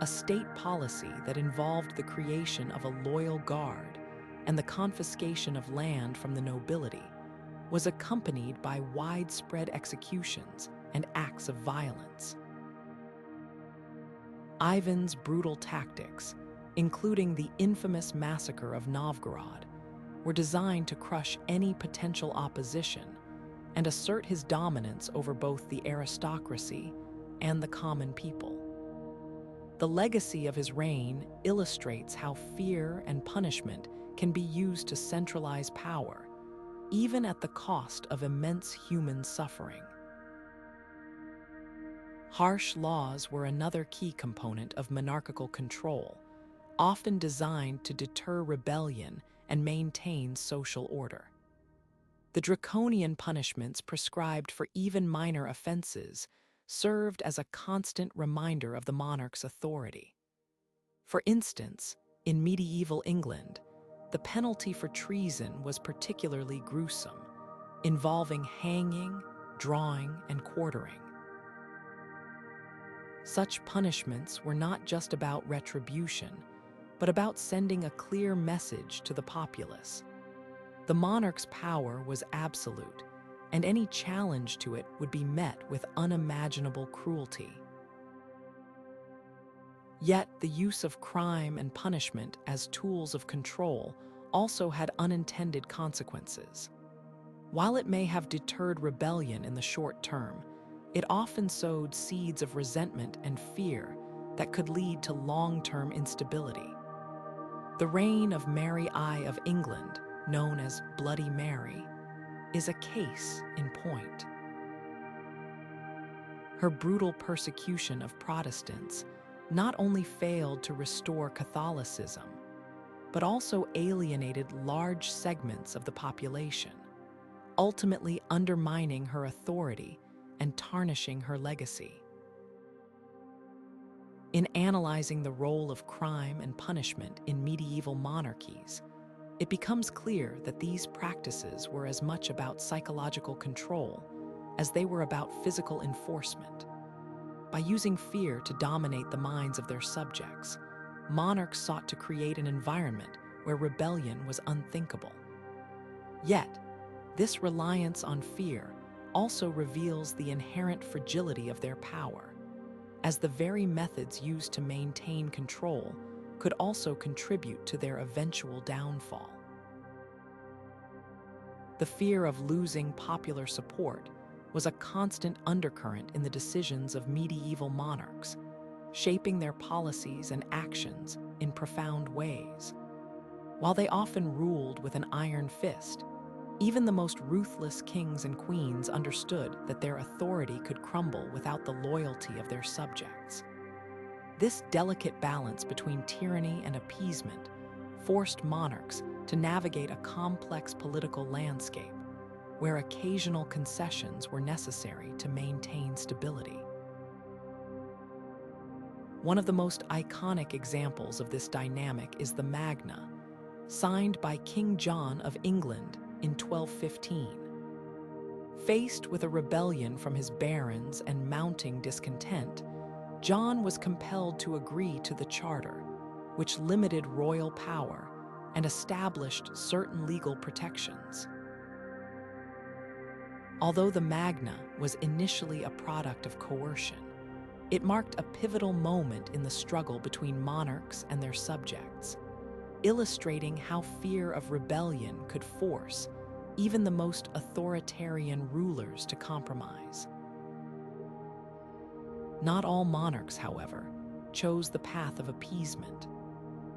A state policy that involved the creation of a loyal guard and the confiscation of land from the nobility was accompanied by widespread executions and acts of violence. Ivan's brutal tactics, including the infamous massacre of Novgorod, were designed to crush any potential opposition and assert his dominance over both the aristocracy and the common people. The legacy of his reign illustrates how fear and punishment can be used to centralize power, even at the cost of immense human suffering. Harsh laws were another key component of monarchical control, often designed to deter rebellion and maintain social order. The draconian punishments prescribed for even minor offenses served as a constant reminder of the monarch's authority. For instance, in medieval England, the penalty for treason was particularly gruesome, involving hanging, drawing, and quartering. Such punishments were not just about retribution, but about sending a clear message to the populace. The monarch's power was absolute, and any challenge to it would be met with unimaginable cruelty. Yet, the use of crime and punishment as tools of control also had unintended consequences. While it may have deterred rebellion in the short term, it often sowed seeds of resentment and fear that could lead to long-term instability. The reign of Mary I of England, known as Bloody Mary, is a case in point. Her brutal persecution of Protestants not only failed to restore Catholicism, but also alienated large segments of the population, ultimately undermining her authority and tarnishing her legacy. In analyzing the role of crime and punishment in medieval monarchies, it becomes clear that these practices were as much about psychological control as they were about physical enforcement. By using fear to dominate the minds of their subjects, monarchs sought to create an environment where rebellion was unthinkable. Yet, this reliance on fear also reveals the inherent fragility of their power, as the very methods used to maintain control could also contribute to their eventual downfall. The fear of losing popular support was a constant undercurrent in the decisions of medieval monarchs, shaping their policies and actions in profound ways. While they often ruled with an iron fist, even the most ruthless kings and queens understood that their authority could crumble without the loyalty of their subjects. This delicate balance between tyranny and appeasement forced monarchs to navigate a complex political landscape where occasional concessions were necessary to maintain stability. One of the most iconic examples of this dynamic is the Magna, signed by King John of England in 1215. Faced with a rebellion from his barons and mounting discontent, John was compelled to agree to the charter, which limited royal power and established certain legal protections. Although the Magna was initially a product of coercion, it marked a pivotal moment in the struggle between monarchs and their subjects, illustrating how fear of rebellion could force even the most authoritarian rulers to compromise. Not all monarchs, however, chose the path of appeasement.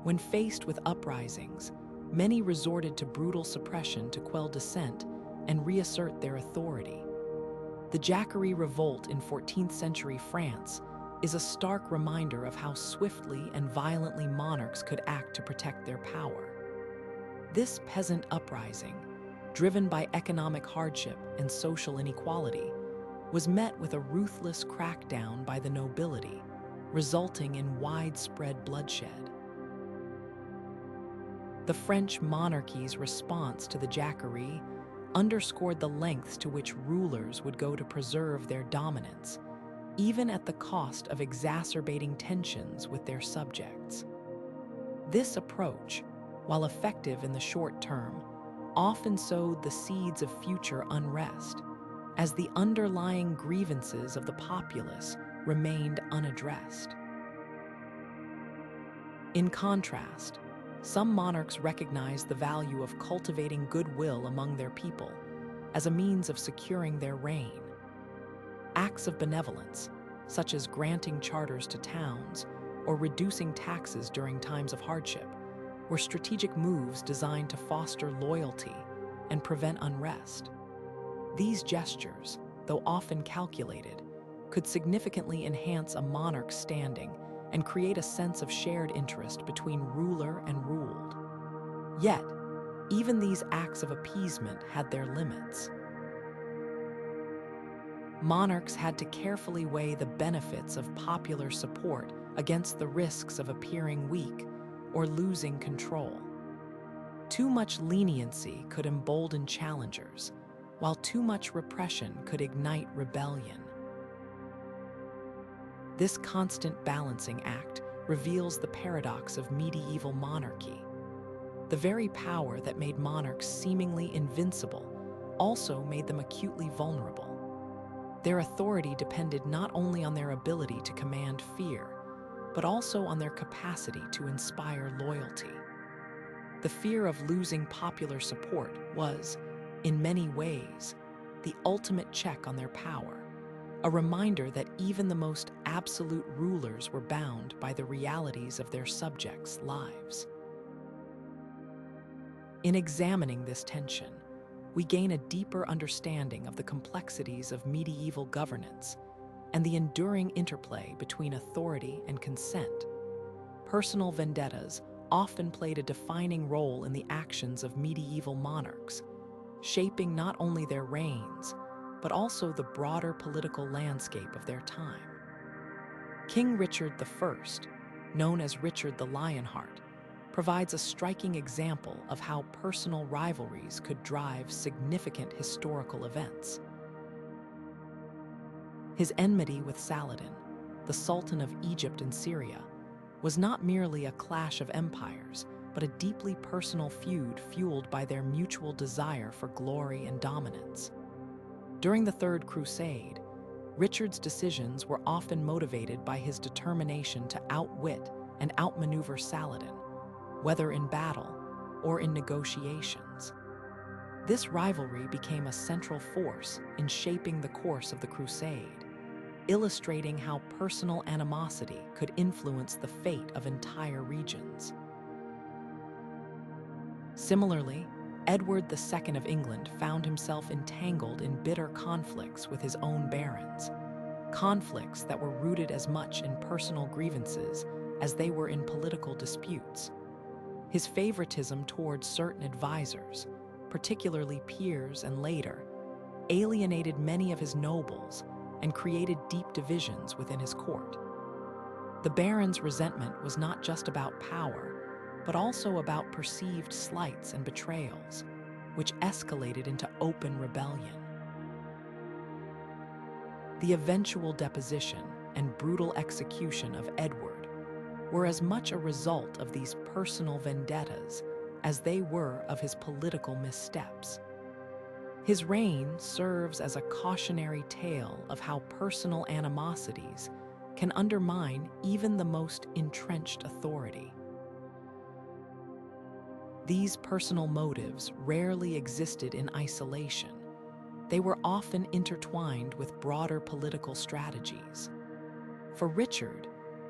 When faced with uprisings, many resorted to brutal suppression to quell dissent and reassert their authority. The Jacquerie Revolt in 14th century France is a stark reminder of how swiftly and violently monarchs could act to protect their power. This peasant uprising, driven by economic hardship and social inequality, was met with a ruthless crackdown by the nobility, resulting in widespread bloodshed. The French monarchy's response to the Jacquerie underscored the lengths to which rulers would go to preserve their dominance, even at the cost of exacerbating tensions with their subjects. This approach, while effective in the short term, often sowed the seeds of future unrest, as the underlying grievances of the populace remained unaddressed. In contrast, some monarchs recognized the value of cultivating goodwill among their people as a means of securing their reign. Acts of benevolence, such as granting charters to towns or reducing taxes during times of hardship, were strategic moves designed to foster loyalty and prevent unrest. These gestures, though often calculated, could significantly enhance a monarch's standing and create a sense of shared interest between ruler and ruled. Yet, even these acts of appeasement had their limits. Monarchs had to carefully weigh the benefits of popular support against the risks of appearing weak or losing control. Too much leniency could embolden challengers, while too much repression could ignite rebellion. This constant balancing act reveals the paradox of medieval monarchy. The very power that made monarchs seemingly invincible also made them acutely vulnerable. Their authority depended not only on their ability to command fear, but also on their capacity to inspire loyalty. The fear of losing popular support was, in many ways, the ultimate check on their power, a reminder that even the most absolute rulers were bound by the realities of their subjects' lives. In examining this tension, we gain a deeper understanding of the complexities of medieval governance and the enduring interplay between authority and consent. Personal vendettas often played a defining role in the actions of medieval monarchs, shaping not only their reigns, but also the broader political landscape of their time. King Richard I, known as Richard the Lionheart, provides a striking example of how personal rivalries could drive significant historical events. His enmity with Saladin, the Sultan of Egypt and Syria, was not merely a clash of empires, but a deeply personal feud fueled by their mutual desire for glory and dominance. During the Third Crusade, Richard's decisions were often motivated by his determination to outwit and outmaneuver Saladin, whether in battle or in negotiations. This rivalry became a central force in shaping the course of the crusade, illustrating how personal animosity could influence the fate of entire regions. Similarly, Edward II of England found himself entangled in bitter conflicts with his own barons, conflicts that were rooted as much in personal grievances as they were in political disputes. His favoritism towards certain advisors, particularly peers and later, alienated many of his nobles and created deep divisions within his court. The barons' resentment was not just about power, but also about perceived slights and betrayals, which escalated into open rebellion. The eventual deposition and brutal execution of Edward were as much a result of these personal vendettas as they were of his political missteps. His reign serves as a cautionary tale of how personal animosities can undermine even the most entrenched authority. These personal motives rarely existed in isolation. They were often intertwined with broader political strategies. For Richard,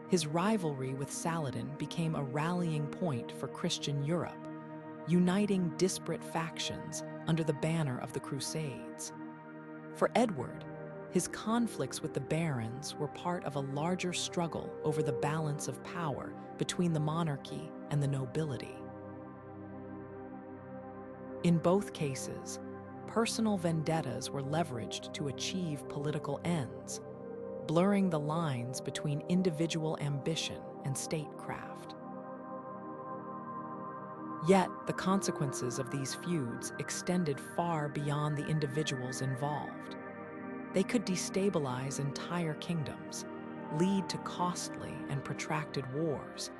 his rivalry with Saladin became a rallying point for Christian Europe, uniting disparate factions under the banner of the Crusades. For Edward, his conflicts with the barons were part of a larger struggle over the balance of power between the monarchy and the nobility. In both cases, personal vendettas were leveraged to achieve political ends, blurring the lines between individual ambition and statecraft. Yet, the consequences of these feuds extended far beyond the individuals involved. They could destabilize entire kingdoms, lead to costly and protracted wars,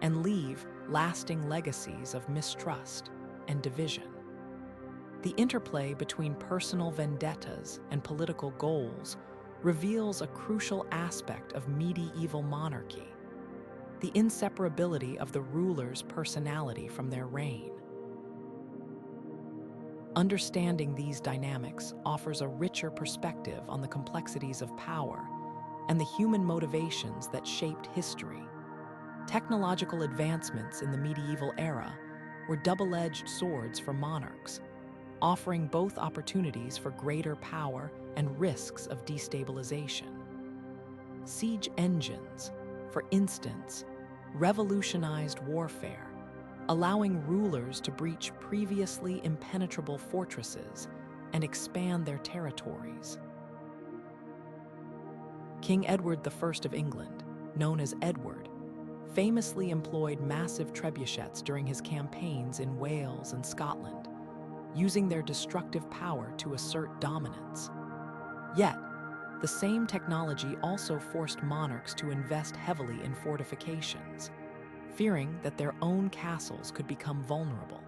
and leave lasting legacies of mistrust and division. The interplay between personal vendettas and political goals reveals a crucial aspect of medieval monarchy: the inseparability of the ruler's personality from their reign. Understanding these dynamics offers a richer perspective on the complexities of power and the human motivations that shaped history. Technological advancements in the medieval era were double-edged swords for monarchs, offering both opportunities for greater power and risks of destabilization. Siege engines, for instance, revolutionized warfare, allowing rulers to breach previously impenetrable fortresses and expand their territories. King Edward I of England, known as Edward, famously employed massive trebuchets during his campaigns in Wales and Scotland, using their destructive power to assert dominance. Yet, The same technology also forced monarchs to invest heavily in fortifications, fearing that their own castles could become vulnerable.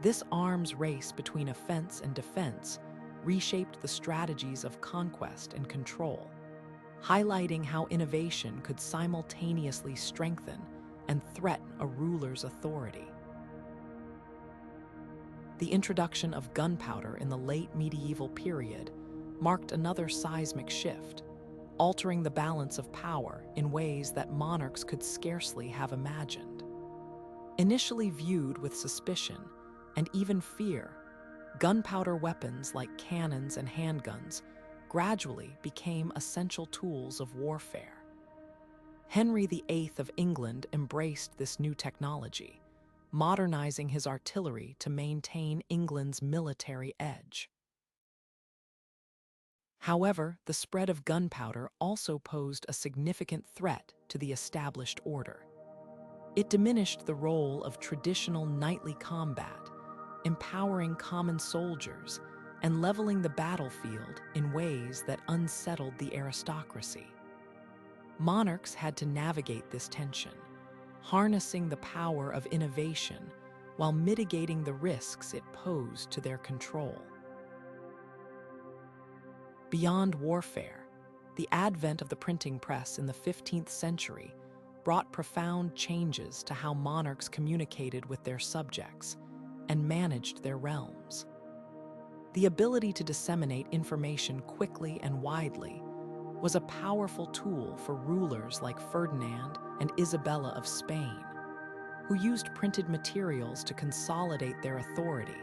This arms race between offense and defense reshaped the strategies of conquest and control, highlighting how innovation could simultaneously strengthen and threaten a ruler's authority. The introduction of gunpowder in the late medieval period marked another seismic shift, altering the balance of power in ways that monarchs could scarcely have imagined. Initially viewed with suspicion and even fear, gunpowder weapons like cannons and handguns gradually became essential tools of warfare. Henry VIII of England embraced this new technology, modernizing his artillery to maintain England's military edge. However, the spread of gunpowder also posed a significant threat to the established order. It diminished the role of traditional knightly combat, empowering common soldiers and leveling the battlefield in ways that unsettled the aristocracy. Monarchs had to navigate this tension, harnessing the power of innovation while mitigating the risks it posed to their control. Beyond warfare, the advent of the printing press in the 15th century brought profound changes to how monarchs communicated with their subjects and managed their realms. The ability to disseminate information quickly and widely was a powerful tool for rulers like Ferdinand and Isabella of Spain, who used printed materials to consolidate their authority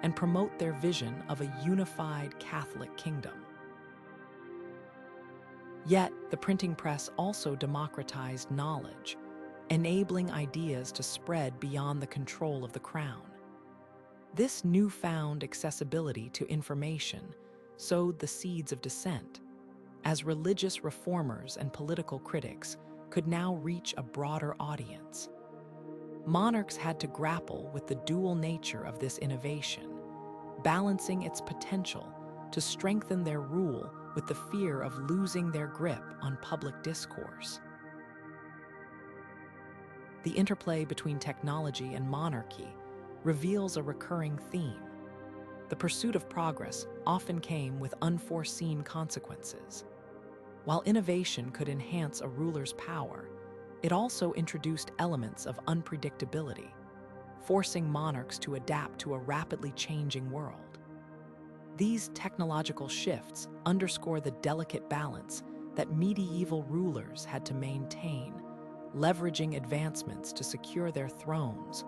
and promote their vision of a unified Catholic kingdom. Yet, the printing press also democratized knowledge, enabling ideas to spread beyond the control of the crown. This newfound accessibility to information sowed the seeds of dissent, as religious reformers and political critics could now reach a broader audience. Monarchs had to grapple with the dual nature of this innovation, balancing its potential to strengthen their rule with the fear of losing their grip on public discourse. The interplay between technology and monarchy reveals a recurring theme. The pursuit of progress often came with unforeseen consequences. While innovation could enhance a ruler's power, it also introduced elements of unpredictability, forcing monarchs to adapt to a rapidly changing world. These technological shifts underscore the delicate balance that medieval rulers had to maintain, leveraging advancements to secure their thrones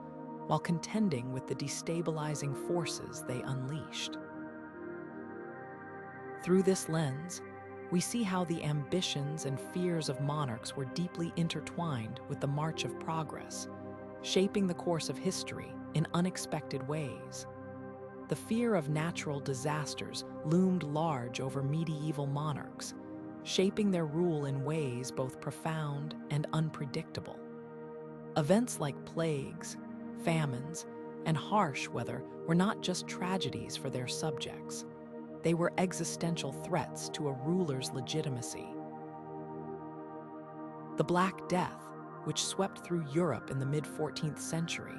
while contending with the destabilizing forces they unleashed. Through this lens, we see how the ambitions and fears of monarchs were deeply intertwined with the march of progress, shaping the course of history in unexpected ways. The fear of natural disasters loomed large over medieval monarchs, shaping their rule in ways both profound and unpredictable. Events like plagues, famines, and harsh weather were not just tragedies for their subjects. They were existential threats to a ruler's legitimacy. The Black Death, which swept through Europe in the mid-14th century,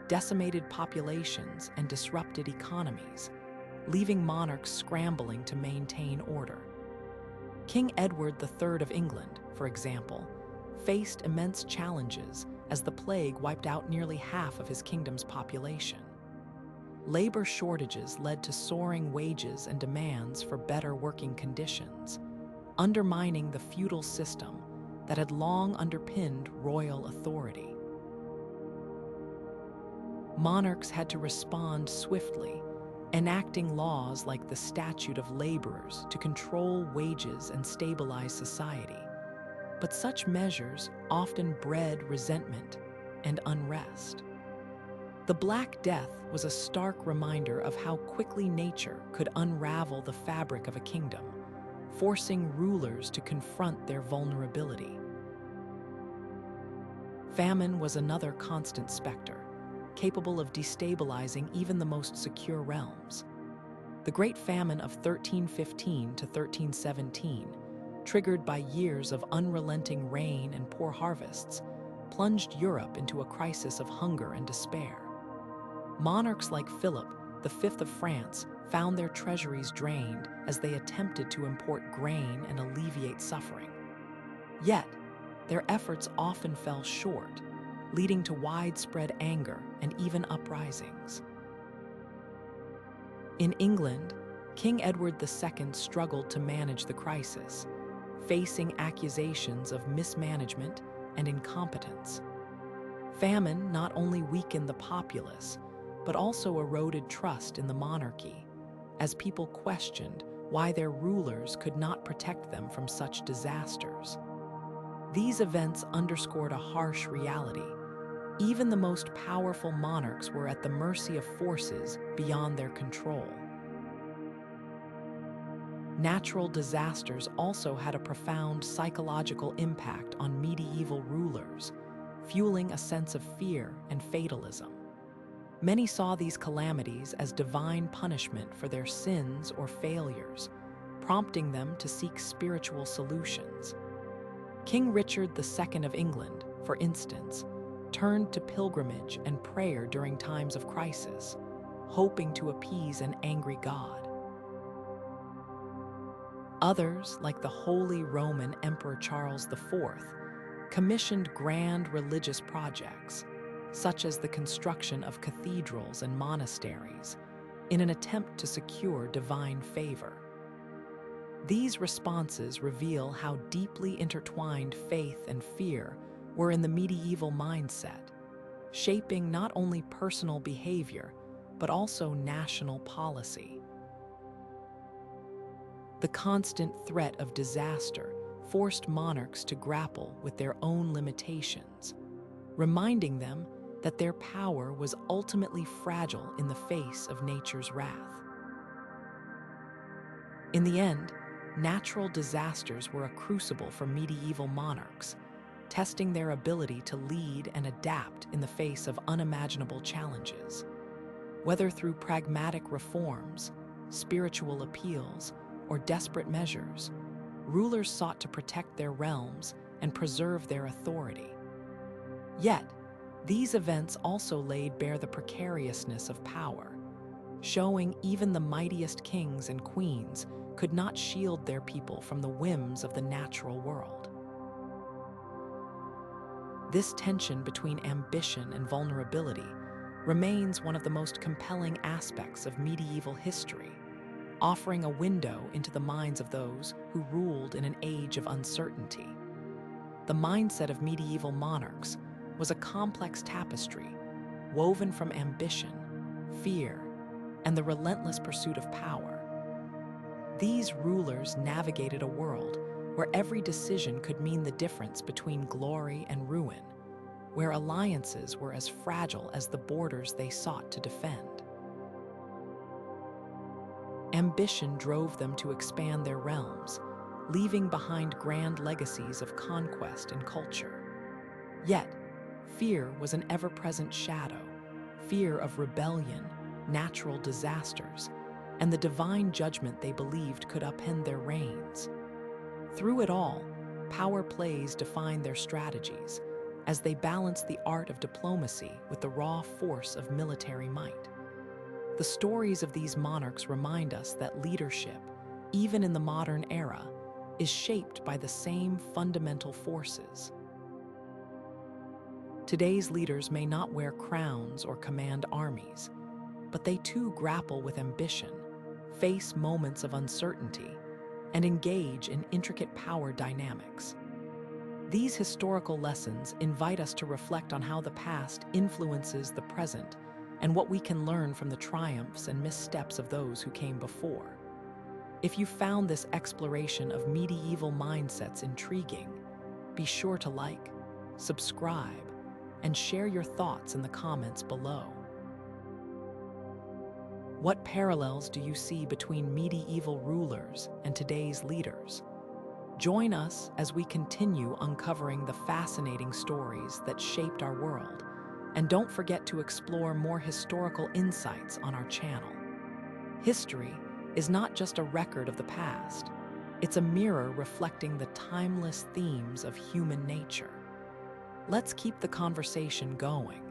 decimated populations and disrupted economies, leaving monarchs scrambling to maintain order. King Edward III of England, for example, faced immense challenges as the plague wiped out nearly half of his kingdom's population. Labor shortages led to soaring wages and demands for better working conditions, undermining the feudal system that had long underpinned royal authority. Monarchs had to respond swiftly, enacting laws like the Statute of Laborers to control wages and stabilize society. But such measures often bred resentment and unrest. The Black Death was a stark reminder of how quickly nature could unravel the fabric of a kingdom, forcing rulers to confront their vulnerability. Famine was another constant specter, capable of destabilizing even the most secure realms. The Great Famine of 1315 to 1317, triggered by years of unrelenting rain and poor harvests, plunged Europe into a crisis of hunger and despair. Monarchs like Philip V of France found their treasuries drained as they attempted to import grain and alleviate suffering. Yet, their efforts often fell short, leading to widespread anger and even uprisings. In England, King Edward II struggled to manage the crisis, facing accusations of mismanagement and incompetence. Famine not only weakened the populace, but also eroded trust in the monarchy, as people questioned why their rulers could not protect them from such disasters. These events underscored a harsh reality. Even the most powerful monarchs were at the mercy of forces beyond their control. Natural disasters also had a profound psychological impact on medieval rulers, fueling a sense of fear and fatalism. Many saw these calamities as divine punishment for their sins or failures, prompting them to seek spiritual solutions. King Richard II of England, for instance, turned to pilgrimage and prayer during times of crisis, hoping to appease an angry God. Others, like the Holy Roman Emperor Charles IV, commissioned grand religious projects, such as the construction of cathedrals and monasteries, in an attempt to secure divine favor. These responses reveal how deeply intertwined faith and fear were in the medieval mindset, shaping not only personal behavior, but also national policy. The constant threat of disaster forced monarchs to grapple with their own limitations, reminding them that their power was ultimately fragile in the face of nature's wrath. In the end, natural disasters were a crucible for medieval monarchs, testing their ability to lead and adapt in the face of unimaginable challenges. Whether through pragmatic reforms, spiritual appeals, or desperate measures, rulers sought to protect their realms and preserve their authority. Yet, these events also laid bare the precariousness of power, showing even the mightiest kings and queens could not shield their people from the whims of the natural world. This tension between ambition and vulnerability remains one of the most compelling aspects of medieval history, offering a window into the minds of those who ruled in an age of uncertainty. The mindset of medieval monarchs was a complex tapestry woven from ambition, fear, and the relentless pursuit of power. These rulers navigated a world where every decision could mean the difference between glory and ruin, where alliances were as fragile as the borders they sought to defend. Ambition drove them to expand their realms, leaving behind grand legacies of conquest and culture. Yet, fear was an ever-present shadow, fear of rebellion, natural disasters, and the divine judgment they believed could upend their reigns. Through it all, power plays defined their strategies, as they balanced the art of diplomacy with the raw force of military might. The stories of these monarchs remind us that leadership, even in the modern era, is shaped by the same fundamental forces. Today's leaders may not wear crowns or command armies, but they too grapple with ambition, face moments of uncertainty, and engage in intricate power dynamics. These historical lessons invite us to reflect on how the past influences the present and what we can learn from the triumphs and missteps of those who came before. If you found this exploration of medieval mindsets intriguing, be sure to like, subscribe, and share your thoughts in the comments below. What parallels do you see between medieval rulers and today's leaders? Join us as we continue uncovering the fascinating stories that shaped our world, and don't forget to explore more historical insights on our channel. History is not just a record of the past, it's a mirror reflecting the timeless themes of human nature. Let's keep the conversation going.